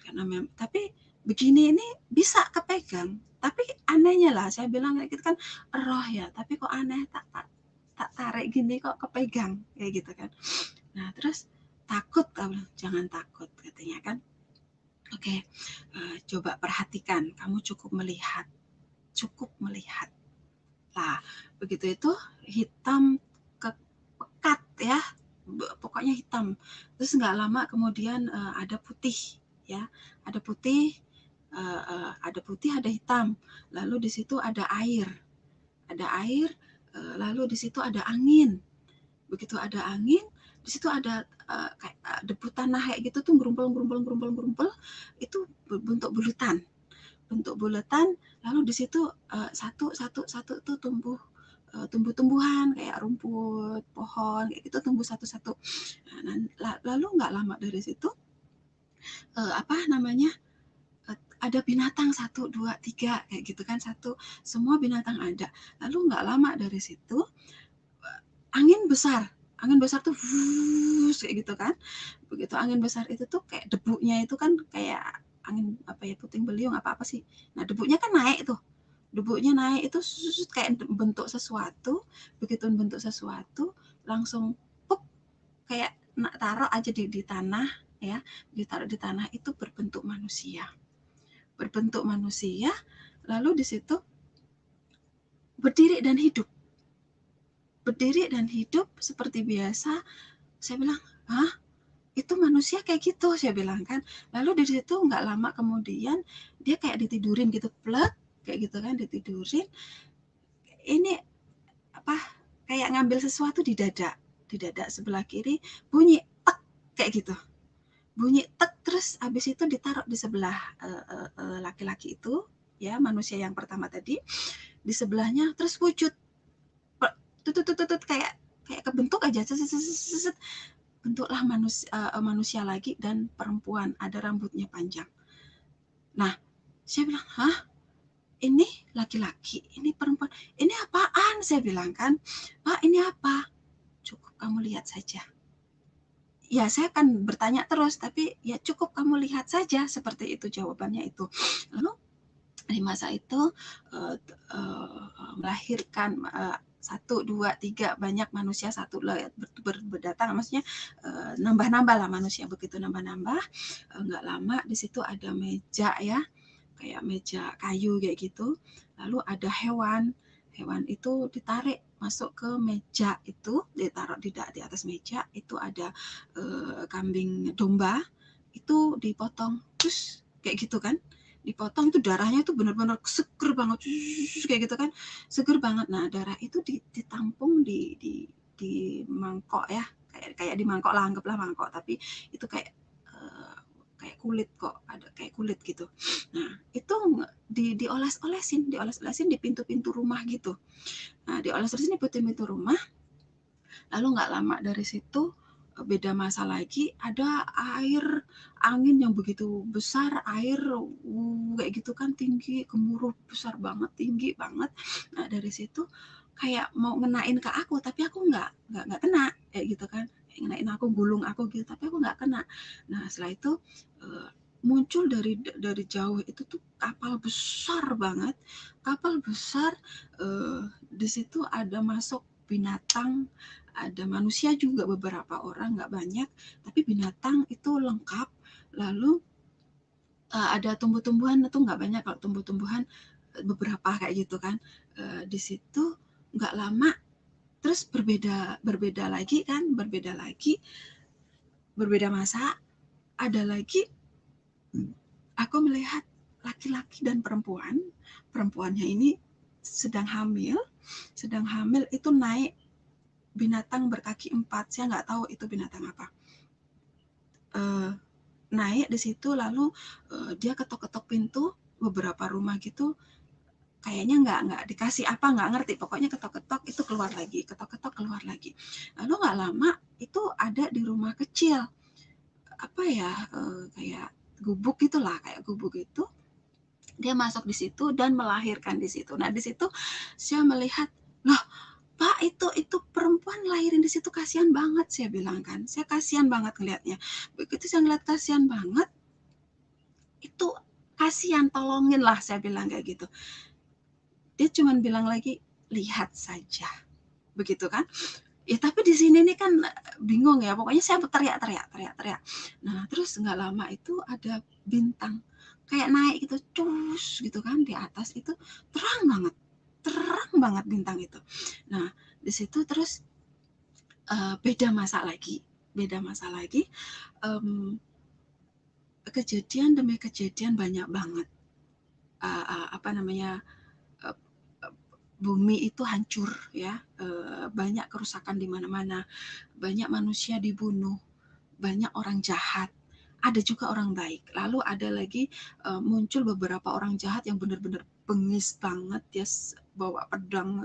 karena tapi begini ini bisa kepegang. Tapi anehnya lah, saya bilang kayak gitu kan, roh ya, tapi kok aneh, tak tarik gini kok kepegang kayak gitu kan. Nah, terus takut, jangan takut katanya kan. Oke, coba perhatikan, kamu cukup melihat. Nah, begitu itu hitam pekat ya, pokoknya hitam. Terus nggak lama kemudian ada putih ya, ada putih, ada hitam. Lalu di situ ada air, lalu di situ ada angin. Begitu ada angin, di situ ada kayak debu tanah kayak gitu tuh, gerumpel, itu bentuk bulatan. Lalu di situ satu tuh tumbuh-tumbuhan kayak rumput, pohon kayak gitu, tumbuh satu-satu. Nah, lalu nggak lama dari situ ada binatang 1, 2, 3 kayak gitu kan, semua binatang ada. Lalu nggak lama dari situ angin besar tuh kayak gitu kan. Begitu angin besar itu tuh kayak debunya itu kan kayak angin apa ya, puting beliung apa sih. Nah, debunya kan naik tuh. Debunya naik itu kayak bentuk sesuatu. Begitu bentuk sesuatu langsung puk, kayak taruh aja di tanah ya. Ditaruh di tanah itu berbentuk manusia. Lalu di situ berdiri dan hidup seperti biasa. Saya bilang, itu manusia kayak gitu, saya bilang kan. Lalu dari situ nggak lama kemudian dia kayak ditidurin gitu, plek kayak gitu kan, ditidurin. Ini kayak ngambil sesuatu di dada sebelah kiri, bunyi tek kayak gitu. Bunyi tek, terus habis itu ditaruh di sebelah laki-laki itu, ya manusia yang pertama tadi, di sebelahnya terus wujud tutut kayak kayak kebentuk aja, bentuklah manusia lagi dan perempuan, ada rambutnya panjang. Nah, saya bilang, hah? Ini laki-laki, ini perempuan, ini apaan? Saya bilang kan, Pak, ini apa? Cukup kamu lihat saja. Ya, saya akan bertanya terus, tapi ya cukup kamu lihat saja, seperti itu jawabannya itu. Lalu di masa itu melahirkan 1, 2, 3 banyak manusia satu berdatang, maksudnya nambah-nambah lah manusia, begitu nambah-nambah nggak lama di situ ada meja ya, kayak meja kayu kayak gitu, lalu ada hewan itu ditarik masuk ke meja itu, ditaruh di atas meja itu ada kambing domba itu dipotong terus kayak gitu kan, dipotong itu darahnya itu benar-benar seger banget kayak gitu kan, seger banget. Nah darah itu ditampung di mangkok ya, kayak di mangkok lah, anggaplah mangkok, tapi itu kayak kayak kulit kok, ada kayak kulit gitu. Nah itu dioles-olesin di pintu-pintu rumah gitu. Nah dioles-olesin di pintu-pintu rumah, lalu nggak lama dari situ beda masa lagi, ada air angin yang begitu besar, air kayak gitu kan, tinggi, gemuruh besar banget, tinggi banget. Nah dari situ kayak mau ngenain ke aku, tapi aku nggak kena kayak gitu kan, ngenain aku, gulung aku gitu, tapi aku nggak kena. Nah setelah itu muncul dari jauh itu tuh kapal besar banget, kapal besar. Di situ ada masuk binatang, ada manusia juga beberapa orang, nggak banyak, tapi binatang itu lengkap. Lalu ada tumbuh-tumbuhan itu nggak banyak, kalau tumbuh-tumbuhan beberapa kayak gitu kan. Di situ nggak lama terus berbeda lagi kan, berbeda masa, ada lagi aku melihat laki-laki dan perempuan. Perempuannya ini sedang hamil itu naik binatang berkaki 4, saya nggak tahu itu binatang apa. Naik di situ, lalu dia ketok-ketok pintu beberapa rumah gitu, kayaknya nggak dikasih apa, nggak ngerti, pokoknya ketok-ketok itu keluar lagi, ketok-ketok keluar lagi. Lalu nggak lama itu ada di rumah kecil, apa ya, kayak gubuk gitulah, kayak gubuk itu. Dia masuk di situ dan melahirkan di situ. Nah di situ saya melihat, loh Pak, itu perempuan lahirin di situ, kasihan banget, saya bilang kan. Saya kasihan banget ngelihatnya. Begitu saya ngeliat kasihan banget, itu kasihan, tolongin lah, saya bilang kayak gitu. Dia cuma bilang lagi, lihat saja. Begitu kan. Ya tapi di sini nih kan bingung ya, pokoknya saya teriak. Nah terus nggak lama itu ada bintang kayak naik gitu, cus gitu kan, di atas itu terang banget bintang itu. Nah di situ terus beda masa lagi, kejadian demi kejadian banyak banget, apa namanya, bumi itu hancur ya, banyak kerusakan di mana-mana, banyak manusia dibunuh, banyak orang jahat, ada juga orang baik. Lalu ada lagi muncul beberapa orang jahat yang benar-benar bengis banget, dia bawa pedang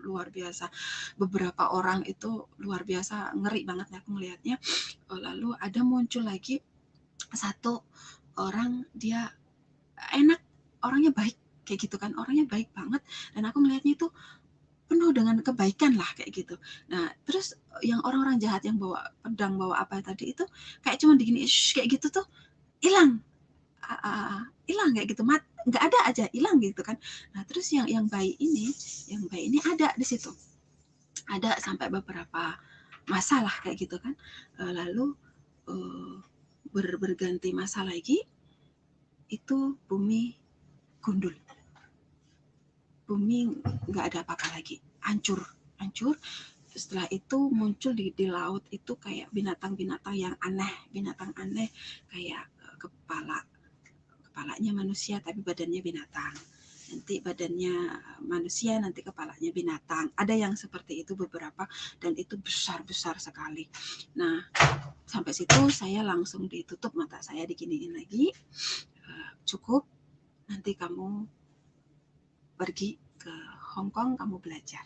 luar biasa. Beberapa orang itu luar biasa, ngeri banget aku ngelihatnya. Lalu ada muncul lagi satu orang, dia enak, orangnya baik kayak gitu kan, orangnya baik banget, dan aku ngelihatnya itu penuh dengan kebaikan lah kayak gitu. Nah terus yang orang-orang jahat yang bawa pedang, bawa apa tadi itu, kayak cuma digini kayak gitu tuh hilang, hilang kayak gitu, nggak ada aja, hilang gitu kan. Nah terus yang baik ini ada di situ, ada sampai beberapa masalah kayak gitu kan. Lalu berganti masa lagi, itu bumi gundul, bumi nggak ada apa-apa lagi, hancur. Setelah itu muncul di laut itu kayak binatang-binatang yang aneh, kayak kepalanya manusia tapi badannya binatang, nanti badannya manusia, nanti kepalanya binatang, ada yang seperti itu beberapa, dan itu besar sekali. Nah sampai Sampai situ saya langsung ditutup mata saya, diginiin lagi, cukup, nanti kamu pergi ke Hong Kong, kamu belajar.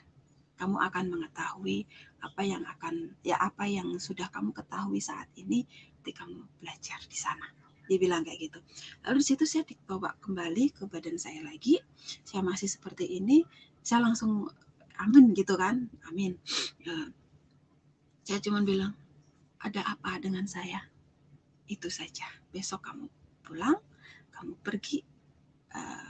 Kamu akan mengetahui apa yang sudah kamu ketahui saat ini, nanti kamu belajar di sana. Dia bilang kayak gitu. Lalu di situ saya dibawa kembali ke badan saya lagi. Saya masih seperti ini. Saya langsung amin gitu kan, amin. Saya cuma bilang, ada apa dengan saya? Itu saja. Besok kamu pulang, kamu pergi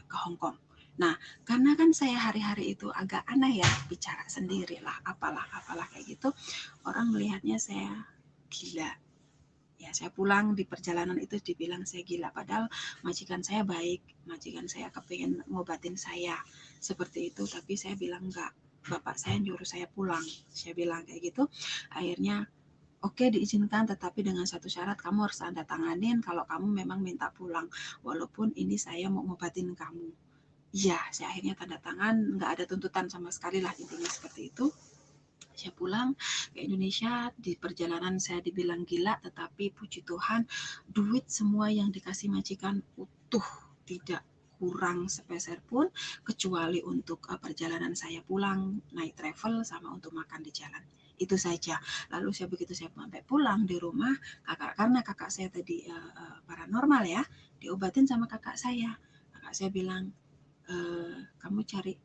ke Hong Kong. Nah, karena kan saya hari-hari itu agak aneh ya, bicara sendiri lah, apalah kayak gitu. Orang melihatnya saya gila. Ya, saya pulang di perjalanan itu dibilang saya gila. Padahal majikan saya baik, majikan saya kepengen ngobatin saya seperti itu. Tapi saya bilang enggak, bapak saya nyuruh saya pulang. Saya bilang kayak gitu. Akhirnya oke, diizinkan, tetapi dengan satu syarat, kamu harus tanda tanganin kalau kamu memang minta pulang. Walaupun ini saya mau ngobatin kamu. Iya, saya akhirnya tanda tangan, nggak ada tuntutan sama sekali lah, intinya seperti itu. Saya pulang ke Indonesia, di perjalanan saya dibilang gila, tetapi puji Tuhan, duit semua yang dikasih majikan utuh, tidak kurang sepeser pun, kecuali untuk perjalanan saya pulang, naik travel, sama untuk makan di jalan. Itu saja. Lalu begitu saya sampai pulang di rumah, karena kakak saya tadi paranormal ya, diobatin sama kakak saya. Kakak saya bilang, kamu cari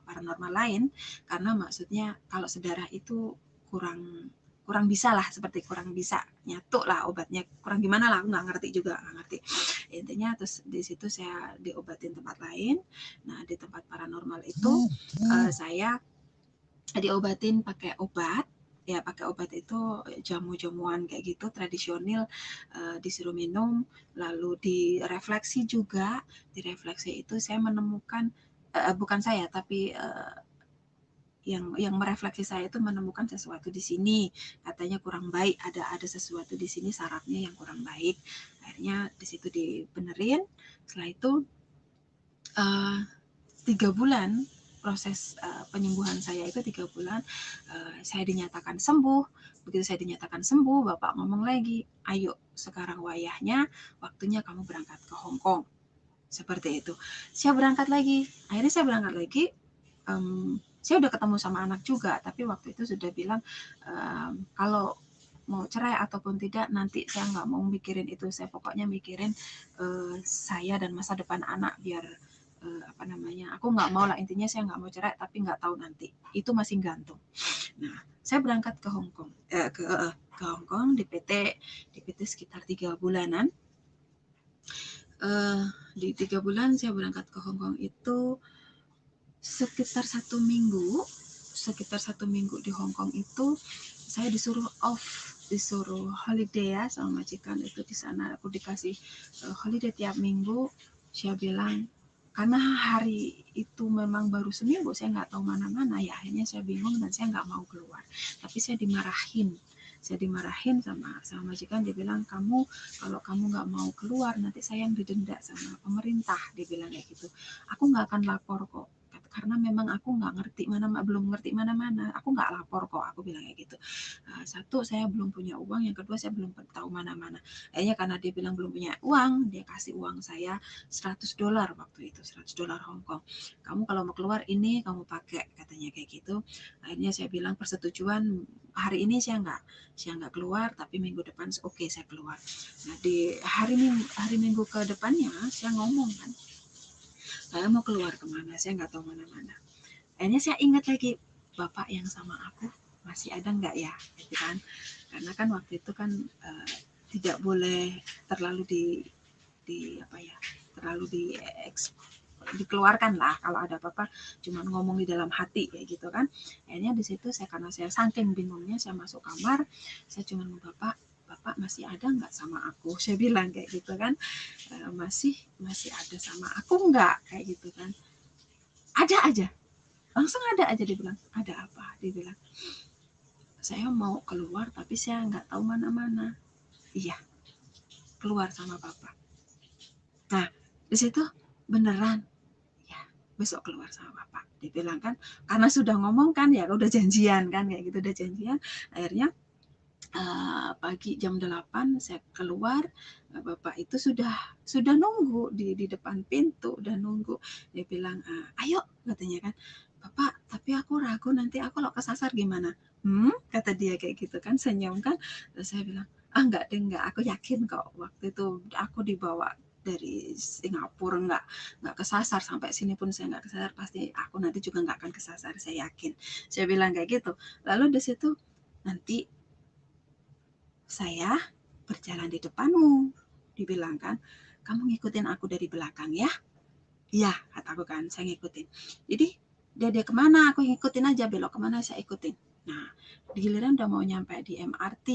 paranormal lain, karena maksudnya kalau sedarah itu kurang bisa lah, seperti kurang bisa nyatu lah obatnya, kurang gimana lah, aku nggak ngerti juga, intinya. Terus di situ saya diobatin tempat lain. Nah, di tempat paranormal itu saya diobatin pakai obat itu jamu-jamuan kayak gitu tradisional, disuruh minum. Lalu direfleksi juga, direfleksi itu saya menemukan, bukan saya tapi yang merefleksi saya itu menemukan sesuatu di sini, katanya kurang baik, ada sesuatu di sini sarafnya yang kurang baik. Akhirnya di situ dibenerin. Setelah itu 3 bulan proses penyembuhan saya itu 3 bulan, saya dinyatakan sembuh. Begitu saya dinyatakan sembuh, bapak ngomong lagi, ayo sekarang waktunya kamu berangkat ke Hong Kong. Seperti itu. Saya berangkat lagi. Akhirnya saya berangkat lagi. Saya udah ketemu sama anak juga, tapi waktu itu sudah bilang, kalau mau cerai ataupun tidak, nanti saya nggak mau mikirin itu. Saya pokoknya mikirin saya dan masa depan anak, biar aku nggak mau lah, intinya saya nggak mau cerai, tapi nggak tahu nanti. Itu masih gantung. Nah, saya berangkat ke Hong Kong, ke Hong Kong di PT sekitar 3 bulanan. Di 3 bulan saya berangkat ke Hong Kong itu sekitar 1 minggu di Hong Kong itu saya disuruh holiday ya sama majikan itu. Di sana aku dikasih holiday tiap minggu. Saya bilang, karena hari itu memang baru seminggu, saya nggak tahu mana-mana ya, akhirnya saya bingung dan saya nggak mau keluar. Tapi saya dimarahin sama majikan. Dia bilang, kalau kamu nggak mau keluar, nanti saya yang didenda sama pemerintah. Dia bilang kayak gitu. Aku nggak akan lapor kok, karena memang aku belum ngerti mana-mana. Aku nggak lapor kok, aku bilang kayak gitu. Satu, saya belum punya uang. Yang kedua, saya belum tahu mana-mana. Akhirnya karena dia bilang belum punya uang, dia kasih uang saya $100 waktu itu, $100 Hong Kong. Kamu kalau mau keluar ini kamu pakai, katanya kayak gitu. Akhirnya saya bilang persetujuan, hari ini saya nggak keluar, tapi minggu depan oke, saya keluar. Nah, di hari minggu ke depannya saya ngomong kan, saya mau keluar kemana, saya nggak tahu mana-mana. Akhirnya saya ingat lagi, bapak yang sama aku masih ada nggak ya, gitu kan. Karena kan waktu itu kan tidak boleh terlalu dikeluarkan lah, kalau ada apa-apa cuma ngomong di dalam hati kayak gitu kan. Akhirnya di situ karena saya saking bingungnya, saya masuk kamar, saya cuma mau, bapak masih ada nggak sama aku, saya bilang kayak gitu kan. Masih ada sama aku nggak, kayak gitu kan. Ada aja, langsung ada aja. Dia bilang, ada apa? Dia bilang, saya mau keluar tapi saya nggak tahu mana-mana. Iya, keluar sama bapak. Nah, di situ beneran ya, besok keluar sama bapak. Dia bilang kan, karena sudah ngomong kan ya, udah janjian kan kayak gitu, udah janjian. Akhirnya pagi jam 8 saya keluar, bapak itu sudah nunggu di depan pintu, udah nunggu. Dia bilang, "Ayo," katanya kan, "Bapak, tapi aku ragu nanti aku kalau kesasar gimana?" Kata dia kayak gitu kan, senyum kan. Terus saya bilang, enggak deh, enggak, aku yakin kok waktu itu aku dibawa dari Singapura enggak kesasar, sampai sini pun saya enggak kesasar, pasti aku nanti juga enggak akan kesasar, saya yakin." Saya bilang kayak gitu. Lalu di situ, "Nanti saya berjalan di depanmu," dibilang kan, "kamu ngikutin aku dari belakang ya." "Iya," kataku kan, saya ngikutin. Jadi dia kemana aku ngikutin aja, belok kemana saya ikutin. Nah, giliran udah mau nyampe di MRT,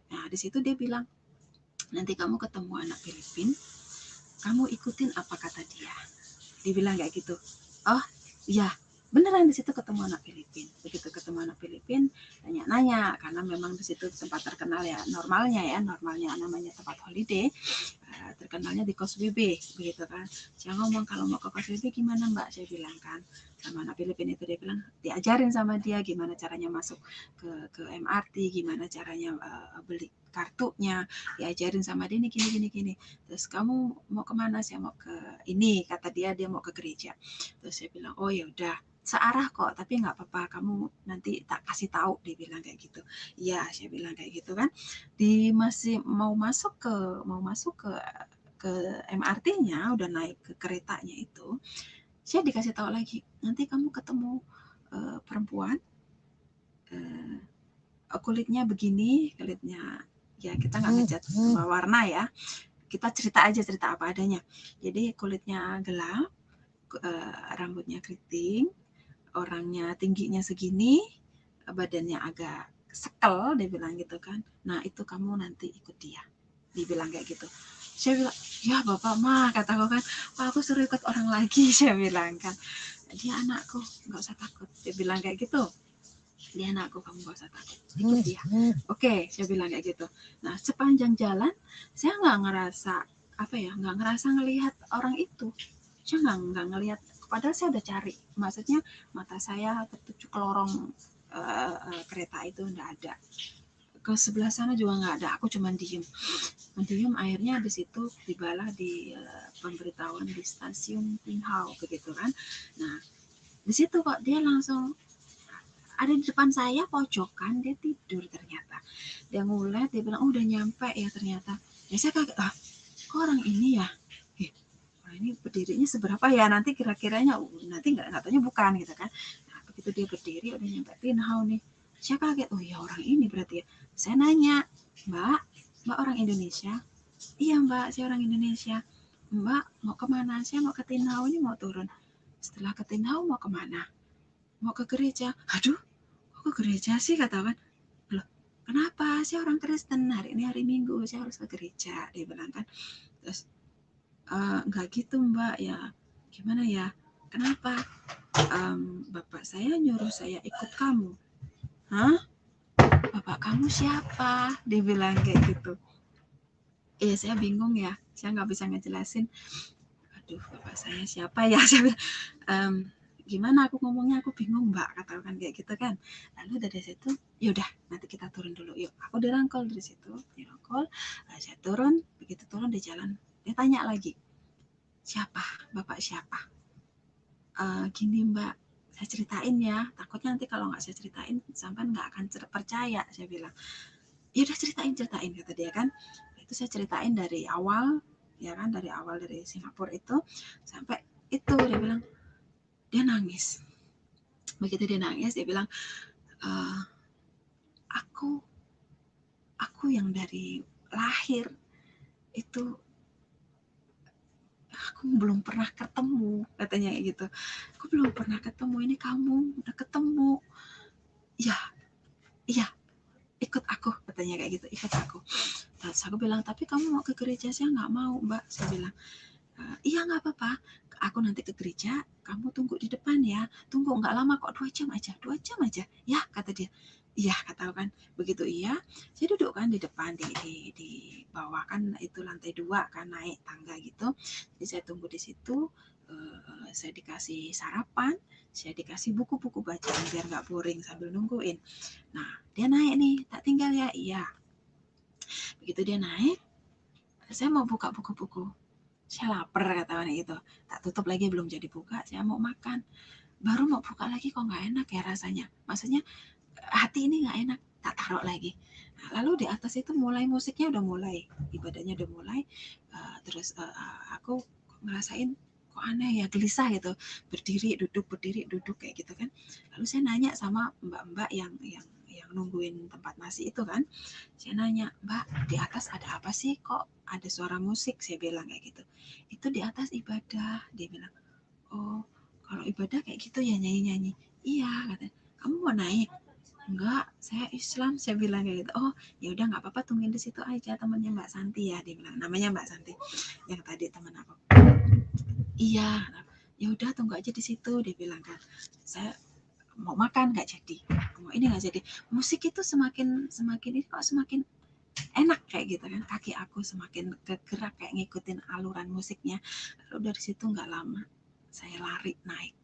nah di situ dia bilang, "Nanti kamu ketemu anak Filipin, kamu ikutin apa kata dia." Dibilang kayak gitu. "Oh iya." Beneran di situ ketemu anak Filipin. Begitu ketemu anak Filipin, nanya-nanya karena memang di situ tempat terkenal ya, normalnya namanya tempat holiday, terkenalnya di Kos Bibi begitu kan. Saya ngomong, "Kalau mau ke Kos Bibi gimana Mbak?" Saya bilang kan sama anak Filipin itu. Dia bilang diajarin sama dia gimana caranya masuk ke MRT, gimana caranya beli kartunya, diajarin sama dia ini gini. Terus, "Kamu mau kemana?" "Saya mau ke ini," kata dia mau ke gereja. Terus saya bilang, "Oh ya udah, searah kok, tapi nggak apa-apa, kamu nanti tak kasih tahu," dia bilang kayak gitu. "Iya," saya bilang kayak gitu kan. Masih mau masuk ke MRT-nya, udah naik ke keretanya itu, saya dikasih tahu lagi, "Nanti kamu ketemu perempuan, kulitnya begini, kulitnya ya kita nggak ngejat warna ya, kita cerita apa adanya. Jadi kulitnya gelap, rambutnya keriting, orangnya tingginya segini, badannya agak sekel," dia bilang gitu kan. "Nah itu kamu nanti ikut dia," dibilang kayak gitu. Saya bilang, "Ya Bapak mah," kataku kan, "aku suruh ikut orang lagi," saya bilang kan. "Dia anakku, nggak usah takut," dia bilang kayak gitu. "Dia anakku, kamu nggak usah takut, ikut dia." Oke, saya bilang kayak gitu. Nah sepanjang jalan saya nggak ngerasa nggak ngerasa ngelihat orang itu. Saya nggak ngelihat, padahal saya udah cari, maksudnya mata saya tertuju ke lorong kereta itu nggak ada, ke sebelah sana juga nggak ada, aku cuma diem. Akhirnya di situ tibalah di pemberitahuan di stasiun Pinhao begitu kan. Nah di situ kok dia langsung ada di depan saya, pojokan, dia tidur ternyata. Dia ngulet, dia bilang, "Oh udah nyampe ya ternyata." Ya saya kaget, kok orang ini ya, ini berdirinya seberapa ya, nanti kira-kiranya nanti nggak taunya bukan gitu kan. Nah begitu dia berdiri udah nyampe Pinhao nih, saya kaget, oh ya orang ini berarti ya. Saya nanya, mbak orang Indonesia?" "Iya Mbak, saya orang Indonesia." "Mbak mau kemana?" "Saya mau ke Pinhao, ini mau turun." "Setelah ke Pinhao mau kemana?" "Mau ke gereja." "Aduh, kok ke gereja sih?" katakan. "Loh kenapa? Saya orang Kristen, hari ini hari Minggu, saya harus ke gereja," dia bilang kan. Terus, "Enggak gitu Mbak, ya gimana ya, kenapa?" "Bapak saya nyuruh saya ikut kamu." "Hah? Bapak kamu siapa?" Dia bilang kayak gitu. Saya bingung ya, saya nggak bisa ngejelasin. "Aduh, bapak saya siapa ya?" Saya bilang, "Gimana aku ngomongnya, aku bingung Mbak," katakan kayak gitu kan. Lalu dari situ, "Yaudah nanti kita turun dulu yuk." Aku dirangkul dari situ, saya turun, begitu turun di jalan, dia tanya lagi, "Siapa? Bapak siapa?" "Gini Mbak, saya ceritain ya, takutnya nanti kalau nggak saya ceritain, sampean nggak akan percaya," saya bilang. "Ya udah ceritain," kata dia kan. Itu saya ceritain dari awal, ya kan, dari awal dari Singapura itu sampai itu, dia bilang, dia nangis. Begitu dia nangis, dia bilang, "Eh, aku yang dari lahir itu aku belum pernah ketemu," katanya kayak gitu. "Aku belum pernah ketemu, ini kamu udah ketemu." "Ya, iya, ikut aku," katanya kayak gitu, "ikut aku." Terus aku bilang, "Tapi kamu mau ke gereja?" "Saya nggak mau Mbak," saya bilang. "Iya nggak apa-apa, aku nanti ke gereja, kamu tunggu di depan ya. Tunggu nggak lama kok, 2 jam aja, 2 jam aja." "Ya," kata dia. Iya kata kan, begitu iya, saya duduk kan di depan di bawah kan itu lantai 2 kan naik tangga gitu. Jadi saya tunggu di situ, saya dikasih sarapan, saya dikasih buku-buku bacaan biar nggak boring sambil nungguin. Nah, dia naik nih, "Tak tinggal ya?" "Iya." Begitu dia naik, saya mau buka buku-buku. Saya lapar kata anak itu. Tak tutup lagi belum jadi buka, saya mau makan. Baru mau buka lagi kok nggak enak ya rasanya. Maksudnya hati ini nggak enak, tak taruh lagi. Nah, lalu di atas itu mulai musiknya udah mulai, ibadahnya udah mulai, terus aku ngerasain kok aneh ya, gelisah gitu, berdiri duduk kayak gitu kan. Lalu saya nanya sama mbak-mbak yang nungguin tempat nasi itu kan, saya nanya, "Mbak, di atas ada apa sih? Kok ada suara musik?" Saya bilang kayak gitu. "Itu di atas ibadah," dia bilang. "Oh, kalau ibadah kayak gitu ya nyanyi-nyanyi?" "Iya," katanya. "Kamu mau naik?" "Enggak, saya Islam," saya bilang kayak gitu. "Oh, ya udah nggak apa-apa, tungguin di situ aja, temannya Mbak Santi ya," dia bilang. Namanya Mbak Santi, yang tadi teman aku. "Iya," "ya udah tunggu aja di situ," dia bilang kan. Saya mau makan nggak jadi, mau ini nggak jadi. Musik itu semakin semakin ini kok semakin enak kayak gitu kan, kaki aku semakin kegerak kayak ngikutin aluran musiknya. Lalu dari situ nggak lama saya lari naik,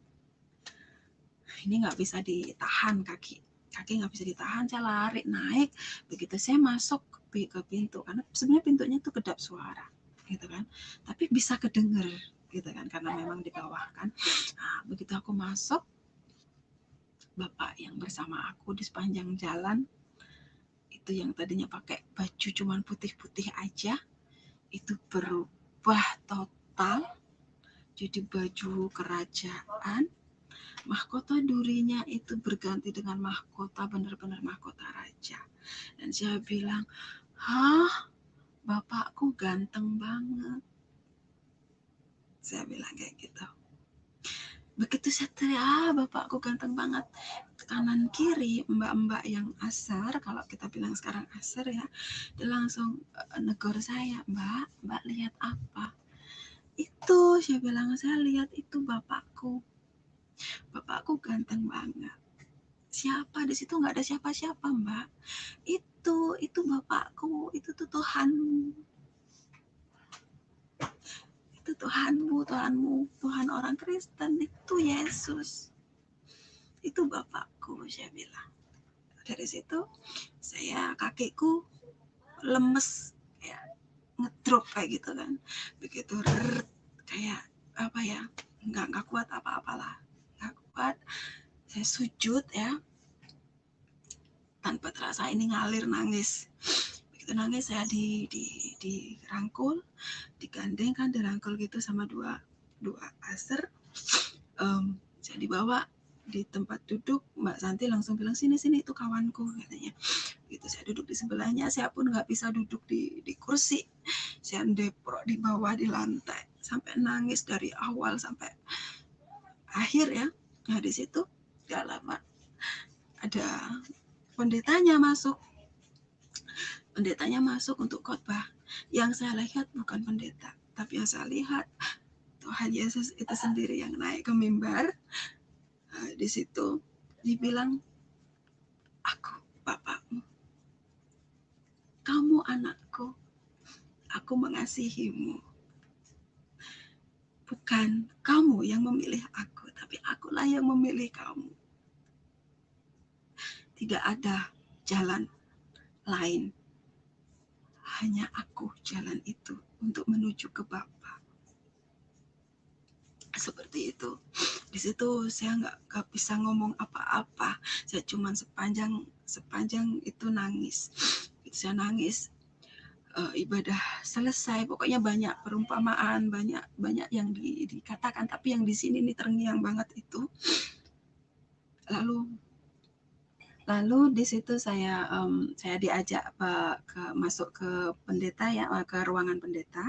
ini nggak bisa ditahan, kaki nggak bisa ditahan, saya lari naik. Begitu saya masuk ke pintu, karena sebenarnya pintunya tuh kedap suara gitu kan, tapi bisa kedenger gitu kan karena memang di bawah kan. Nah, begitu aku masuk, bapak yang bersama aku di sepanjang jalan itu yang tadinya pakai baju cuman putih-putih aja, itu berubah total jadi baju kerajaan. Mahkota durinya itu berganti dengan mahkota, benar-benar mahkota raja. Dan saya bilang, "Hah, bapakku ganteng banget." Saya bilang kayak gitu. Begitu saya teriak, bapakku ganteng banget. Kanan kiri mbak-mbak yang asar, kalau kita bilang sekarang asar ya, dia langsung negor saya, "Mbak lihat apa?" "Itu," saya bilang, "saya lihat itu bapakku. Bapakku ganteng banget." "Siapa? Di situ nggak ada siapa-siapa, Mbak." Itu bapakku, itu tuh Tuhanmu. Itu Tuhanmu, Tuhan orang Kristen, itu Yesus. Itu bapakku, saya bilang. Dari situ saya kakiku lemes kayak ngedrop kayak gitu kan. Begitu kayak apa ya? Nggak kuat apa-apalah. Nggak kuat. Saya sujud ya. Tanpa terasa ini ngalir nangis. Begitu nangis saya dirangkul, digandeng kan, dirangkul gitu sama dua aser. Saya dibawa di tempat duduk, Mbak Santi langsung bilang, "Sini itu kawanku," katanya. Gitu saya duduk di sebelahnya, saya pun nggak bisa duduk di kursi, saya deprok di bawah di lantai sampai nangis dari awal sampai akhir ya. Nah di situ gak lama ada pendetanya masuk untuk khotbah. Yang saya lihat bukan pendeta, tapi yang saya lihat Tuhan Yesus itu sendiri yang naik ke mimbar. Di situ dibilang, "Aku bapakmu, kamu anakku, aku mengasihimu. Bukan kamu yang memilih aku, tapi akulah yang memilih kamu. Tidak ada jalan lain, hanya aku jalan itu untuk menuju ke Bapa." Seperti itu. Di situ saya nggak bisa ngomong apa-apa. Saya cuma sepanjang itu nangis. Saya nangis. Ibadah selesai. Pokoknya banyak perumpamaan, banyak yang dikatakan. Tapi yang di sini nih terngiang banget itu. Lalu di situ saya diajak masuk ke pendeta ya, ke ruangan pendeta.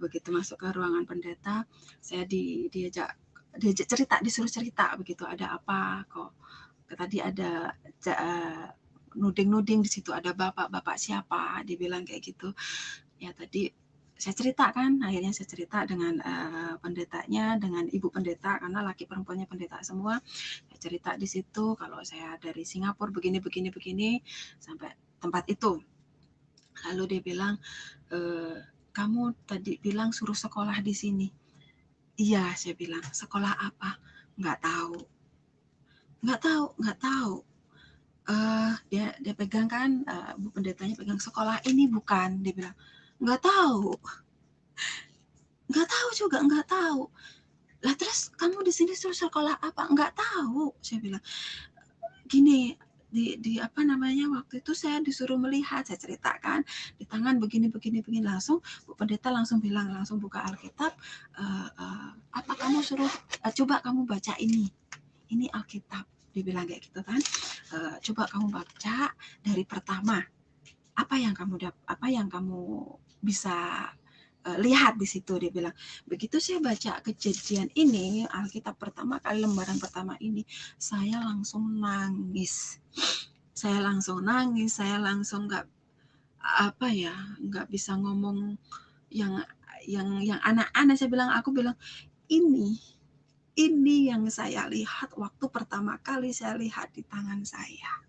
Begitu masuk ke ruangan pendeta, saya diajak cerita, disuruh cerita begitu, ada apa kok tadi ada nuding di situ, ada bapak siapa, dibilang kayak gitu. Ya tadi saya ceritakan, akhirnya saya cerita dengan pendetanya, dengan ibu pendeta, karena laki perempuannya pendeta semua. Saya cerita di situ kalau saya dari Singapura begini sampai tempat itu. Lalu dia bilang, kamu tadi bilang suruh sekolah di sini. Iya, saya bilang, sekolah apa? Nggak tahu. Nggak tahu. Dia pegang kan, bu pendetanya pegang, sekolah ini bukan, dia bilang. Nggak tahu juga, nggak tahu. Lah terus kamu di sini suruh sekolah apa? Nggak tahu, saya bilang. Gini, di apa namanya, waktu itu saya disuruh melihat, saya ceritakan di tangan begini, langsung Bu Pendeta langsung bilang, langsung buka Alkitab, apa kamu suruh, coba kamu baca ini Alkitab, dibilang kayak gitu kan, coba kamu baca dari pertama, apa yang kamu bisa lihat di situ, dia bilang. Begitu saya baca Kejadian ini, Alkitab pertama kali, lembaran pertama ini, saya langsung nangis. Saya langsung nggak bisa ngomong yang anak-anak. Aku bilang, ini yang saya lihat waktu pertama kali saya lihat di tangan saya.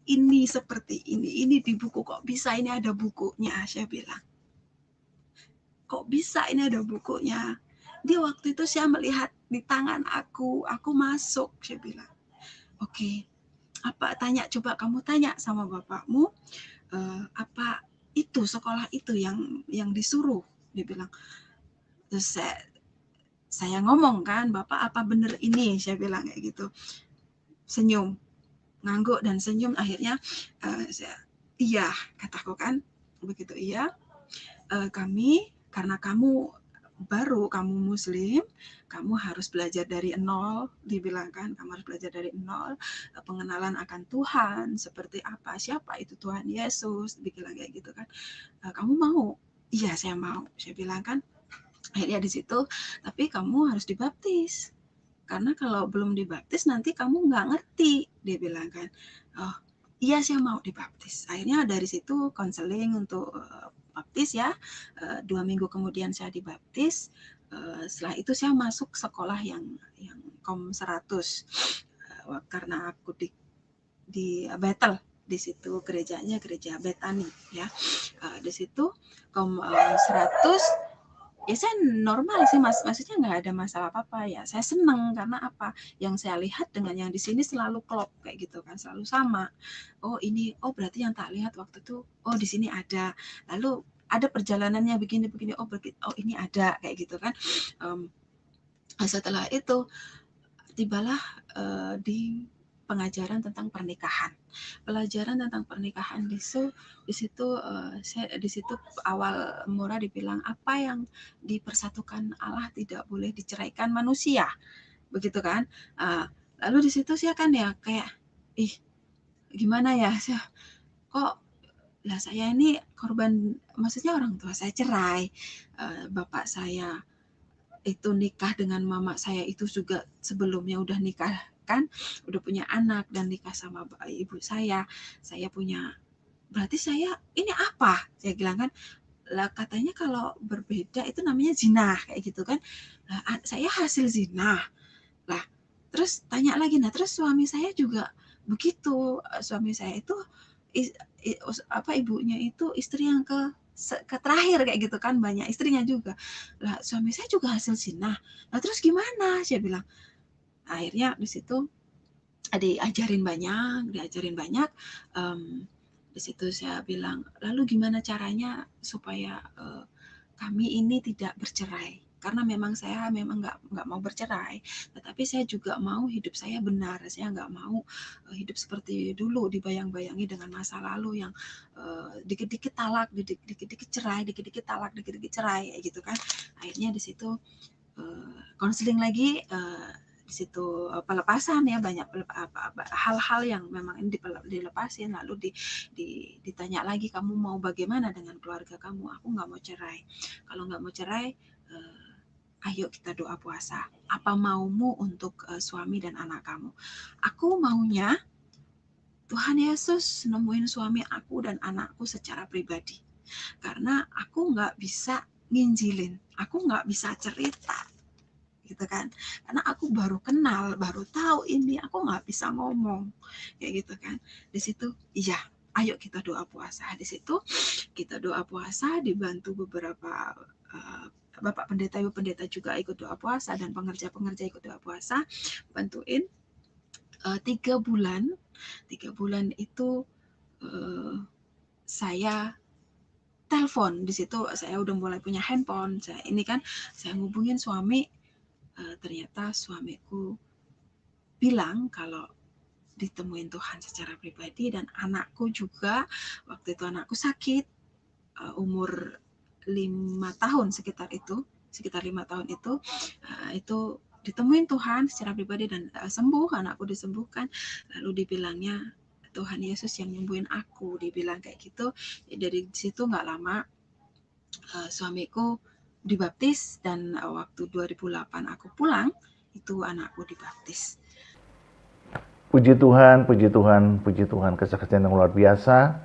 Ini seperti ini di buku, kok bisa ini ada bukunya, saya bilang. Kok bisa ini ada bukunya? Di waktu itu saya melihat di tangan aku masuk, saya bilang. Oke, coba kamu tanya sama bapakmu, apa itu sekolah itu yang disuruh, dia bilang. Terus saya ngomong kan, Bapak apa bener ini, saya bilang kayak gitu. Senyum, ngangguk dan senyum. Akhirnya iya, kataku kan, begitu iya. Karena kamu muslim, kamu harus belajar dari nol, dibilang kan, kamu harus belajar dari nol, pengenalan akan Tuhan, seperti apa, siapa itu Tuhan Yesus, dibilang kayak gitu kan. Kamu mau? Iya, saya mau, saya bilang kan. Akhirnya di situ, tapi kamu harus dibaptis, karena kalau belum dibaptis nanti kamu nggak ngerti, dia bilang kan. Oh iya, saya mau dibaptis. Akhirnya dari situ konseling untuk baptis ya. 2 minggu kemudian saya dibaptis. Setelah itu saya masuk sekolah yang Kom 100, karena aku di Bethel, di situ gerejanya gereja Betani ya. Di situ Kom 100. Ya saya normal sih, maksudnya nggak ada masalah apa-apa ya. Saya senang karena apa? Yang saya lihat dengan yang di sini selalu klop kayak gitu kan, selalu sama. Oh berarti yang tak lihat waktu itu, oh di sini ada. Lalu ada perjalanannya begini, oh ini ada kayak gitu kan. Setelah itu tibalah di pengajaran tentang pernikahan. Pelajaran tentang pernikahan di situ awal mula dibilang, apa yang dipersatukan Allah tidak boleh diceraikan manusia, begitu kan. Lalu di situ saya kan ya kayak, gimana ya, kok lah saya ini korban, maksudnya orang tua saya cerai, bapak saya itu nikah dengan mama saya itu juga sebelumnya udah nikah kan, udah punya anak dan nikah sama ibu saya punya, berarti saya ini apa, saya bilang kan. Lah katanya kalau berbeda itu namanya zina kayak gitu kan. Lah, saya hasil zina. Lah terus tanya lagi, nah terus suami saya juga begitu. Suami saya itu ibunya itu istri yang ke terakhir kayak gitu kan, banyak istrinya juga. Lah suami saya juga hasil zina. Lah terus gimana, saya bilang. Akhirnya di situ diajarin banyak. Di situ saya bilang, lalu gimana caranya supaya kami ini tidak bercerai, karena memang saya nggak mau bercerai, tetapi saya juga mau hidup saya benar. Saya nggak mau hidup seperti dulu, dibayang-bayangi dengan masa lalu yang dikit-dikit talak, dikit-dikit cerai, dikit-dikit talak, dikit-dikit cerai, gitu kan. Akhirnya di situ konseling lagi, di situ pelepasan ya, banyak hal-hal yang memang ini dilepasin. Lalu ditanya lagi, kamu mau bagaimana dengan keluarga kamu? Aku nggak mau cerai. Kalau nggak mau cerai, ayo kita doa puasa. Apa maumu untuk suami dan anak kamu? Aku maunya Tuhan Yesus nemuin suami aku dan anakku secara pribadi, karena aku nggak bisa nginjilin, aku nggak bisa cerita gitu kan, karena aku baru kenal, baru tahu ini, aku nggak bisa ngomong kayak gitu kan. Di situ iya, ayo kita doa puasa. Di situ kita doa puasa dibantu beberapa Bapak pendeta, Ibu pendeta juga ikut doa puasa, dan pengerja-pengerja ikut doa puasa, bantuin 3 bulan. 3 bulan itu saya telepon. Di situ saya udah mulai punya handphone. Saya ngubungin suami. Ternyata suamiku bilang kalau ditemuin Tuhan secara pribadi, dan anakku juga. Waktu itu anakku sakit, umur 5 tahun sekitar 5 tahun itu ditemuin Tuhan secara pribadi dan sembuh, anakku disembuhkan. Lalu dibilangnya Tuhan Yesus yang nyembuhin aku, dibilang kayak gitu. Dari situ nggak lama suamiku dibaptis, dan waktu 2008 aku pulang, itu anakku dibaptis. Puji Tuhan, puji Tuhan, puji Tuhan, kesaksian yang luar biasa,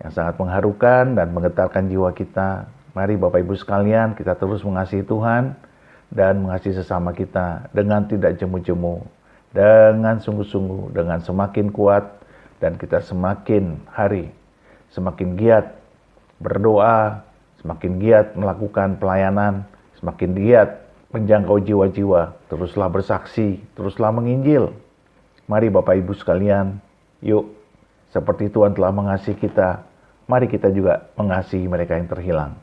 yang sangat mengharukan dan menggetarkan jiwa kita. Mari Bapak Ibu sekalian, kita terus mengasihi Tuhan dan mengasihi sesama kita dengan tidak jemu-jemu, dengan sungguh-sungguh, dengan semakin kuat, dan kita semakin hari, semakin giat berdoa, semakin giat melakukan pelayanan, semakin giat menjangkau jiwa-jiwa. Teruslah bersaksi, teruslah menginjil. Mari Bapak Ibu sekalian, yuk, seperti Tuhan telah mengasihi kita, mari kita juga mengasihi mereka yang terhilang.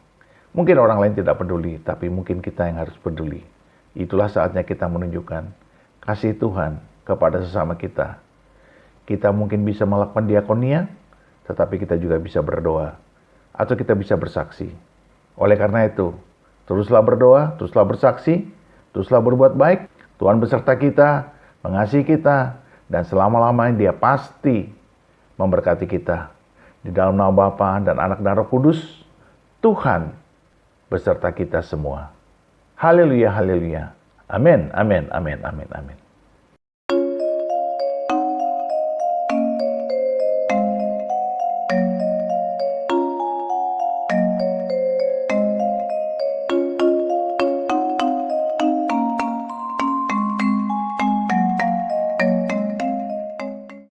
Mungkin orang lain tidak peduli, tapi mungkin kita yang harus peduli. Itulah saatnya kita menunjukkan kasih Tuhan kepada sesama kita. Kita mungkin bisa melakukan diakonia, tetapi kita juga bisa berdoa, atau kita bisa bersaksi. Oleh karena itu, teruslah berdoa, teruslah bersaksi, teruslah berbuat baik. Tuhan beserta kita, mengasihi kita, dan selama-lamanya Dia pasti memberkati kita. Di dalam nama Bapa dan Anak dan Roh Kudus, Tuhan beserta kita semua. Haleluya, haleluya. Amin, amin, amin, amin, amin.